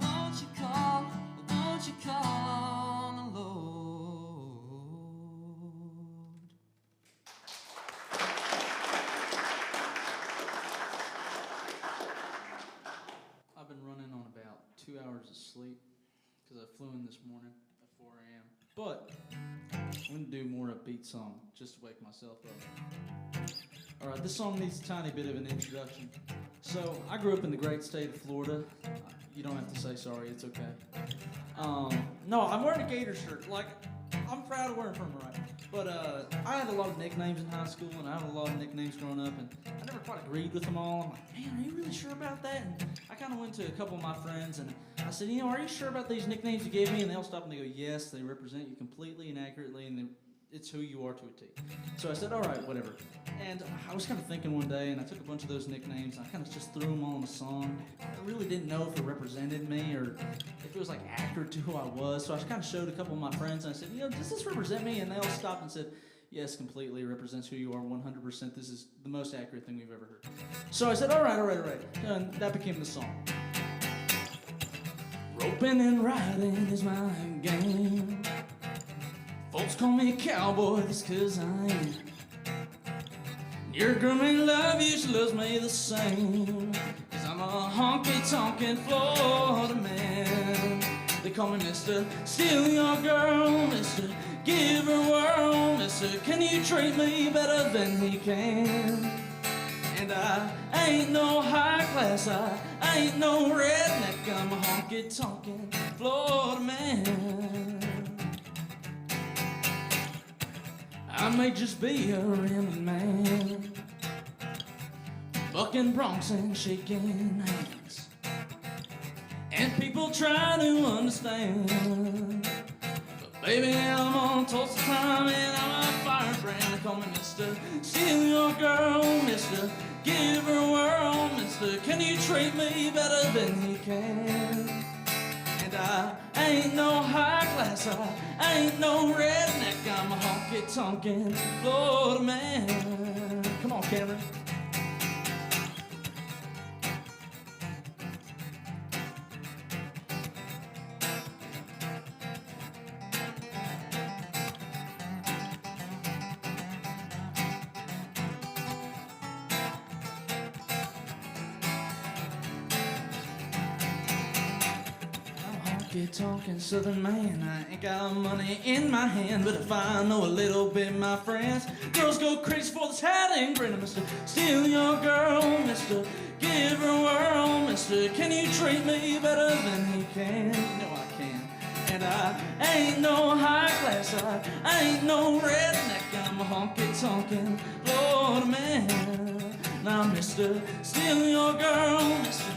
Won't you call on the Lord? I've been running on about 2 hours of sleep because I flew in this morning at 4 a.m. But I'm going to do more upbeat song just to wake myself up. All right, this song needs a tiny bit of an introduction. So I grew up in the great state of Florida. You don't have to say sorry, it's okay. No, I'm wearing a Gator shirt. Like, I'm proud of where I'm from, right? But I had a lot of nicknames in high school, and I had a lot of nicknames growing up, and I never quite agreed with them all. I'm like, man, are you really sure about that? And I kind of went to a couple of my friends, and I said, you know, are you sure about these nicknames you gave me? And they all stopped and they go, yes, they represent you completely and accurately, and it's who you are to a T. So I said, all right, whatever. And I was kind of thinking one day, and I took a bunch of those nicknames, and I kind of just threw them all in a song. I really didn't know if it represented me or if it was like accurate to who I was. So I kind of showed a couple of my friends, and I said, you know, does this represent me? And they all stopped and said, yes, completely. It represents who you are 100%. This is the most accurate thing we've ever heard. So I said, all right. And that became the song. Roping and riding is my game. Folks call me a cowboy, that's 'cause I am. Your girl may love you, she loves me the same. 'Cause I'm a honky-tonkin' Florida man. They call me Mr. Steal Your Girl, Mr. Give Her World, Mr. Can you treat me better than he can? And I ain't no high class, I ain't no redneck, I'm a honky-tonkin' Florida man. I may just be a Remy man, bucking broncs and shaking hands, and people try to understand. But baby, I'm on Tulsa time and I'm a firebrand. They call me Mr. Steal Your Girl, Mr. Give Her World, Mr. Can you treat me better than he can? And I ain't no high class, I ain't no redneck, I'm a honky-tonkin' Florida man. Come on, Cameron. Talking Southern man, I ain't got money in my hand, but if I know a little bit, my friends, girls go crazy for this hat and grin. Mr. Steal Your Girl, Mr. Give Her World, Mr. Can you treat me better than he can? No, I can. And I ain't no high class, I ain't no redneck, I'm a honky-tonkin' Florida man. Now, Mr. Steal Your Girl, Mr.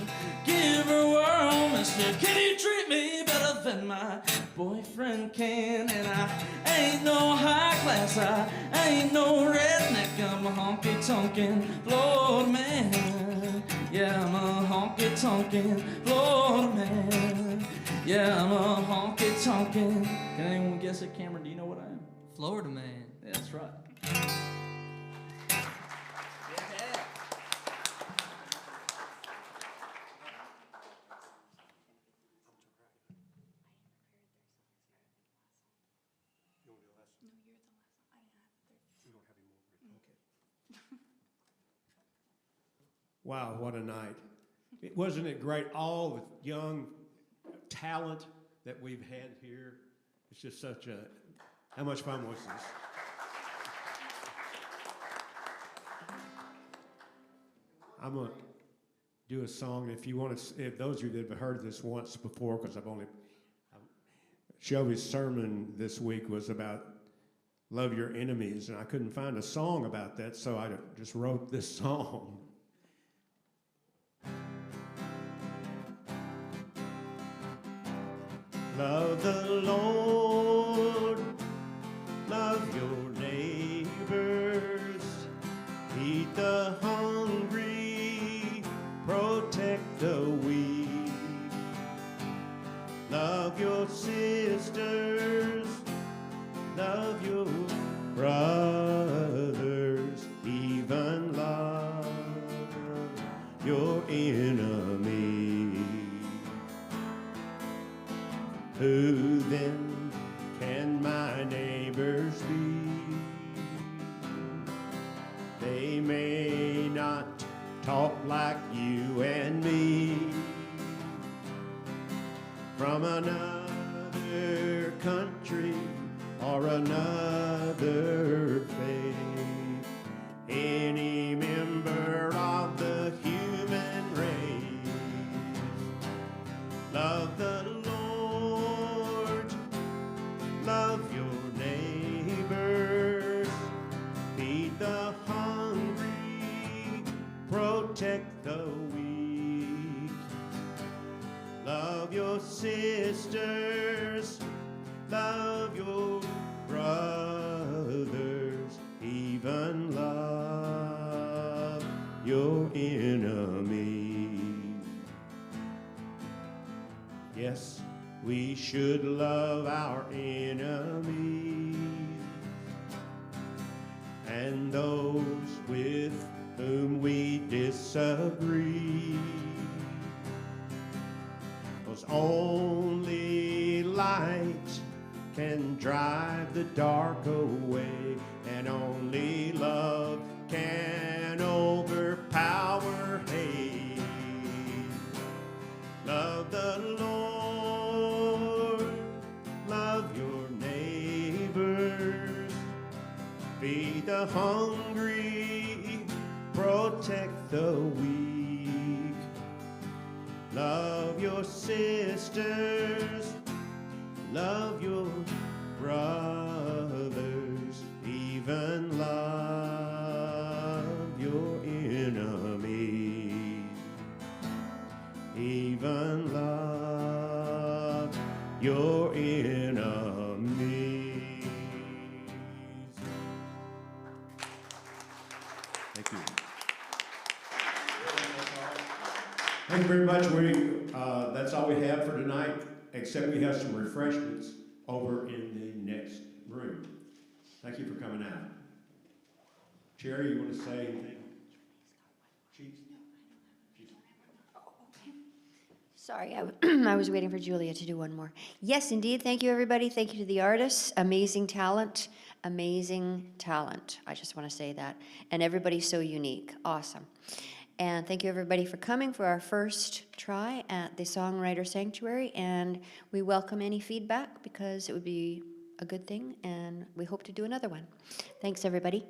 Give Her World, Mr. Can you treat me better than my boyfriend can? And I ain't no high class, I ain't no redneck, I'm a honky-tonkin' Florida man. Yeah, I'm a honky-tonkin' Florida man. Yeah, I'm a honky-tonkin'. Can anyone guess it, Cameron? Do you know what I am? Florida man. Yeah, that's right. Wow, what a night. Wasn't it great? All the young talent that we've had here. It's just such a, how much fun was this? I'm going to do a song. If you want to, if those of you that have heard this once before, because Shelby's sermon this week was about love your enemies. And I couldn't find a song about that, so I just wrote this song. Love the Lord, love your neighbors, feed the hungry, protect the weak. Love your sisters, love your brothers, even love your enemy. Who then can my neighbors be? They may not talk like you and me, from another country or another faith, any member of the human race. Love the Lord, love your neighbors, feed the hungry, protect the weak. Love your sisters, love your brothers, even love your enemy. Yes, we should love our enemies and those with whom we disagree. 'Cause only light can drive the dark away, and only love can overpower hate. Love the Lord, love your neighbors, feed the hungry, protect the weak. Love your sisters, love your brothers, even love your enemy. Even love your enemies. Thank you. Thank you very much. That's all we have for tonight, except we have some refreshments over in the next room. Thank you for coming out. Cherry, you want to say anything? Sorry, I was waiting for Julia to do one more. Yes, indeed. Thank you, everybody. Thank you to the artists. Amazing talent. Amazing talent. I just want to say that. And everybody's so unique. Awesome. And thank you, everybody, for coming for our first try at the Songwriter Sanctuary. And we welcome any feedback because it would be a good thing. And we hope to do another one. Thanks, everybody.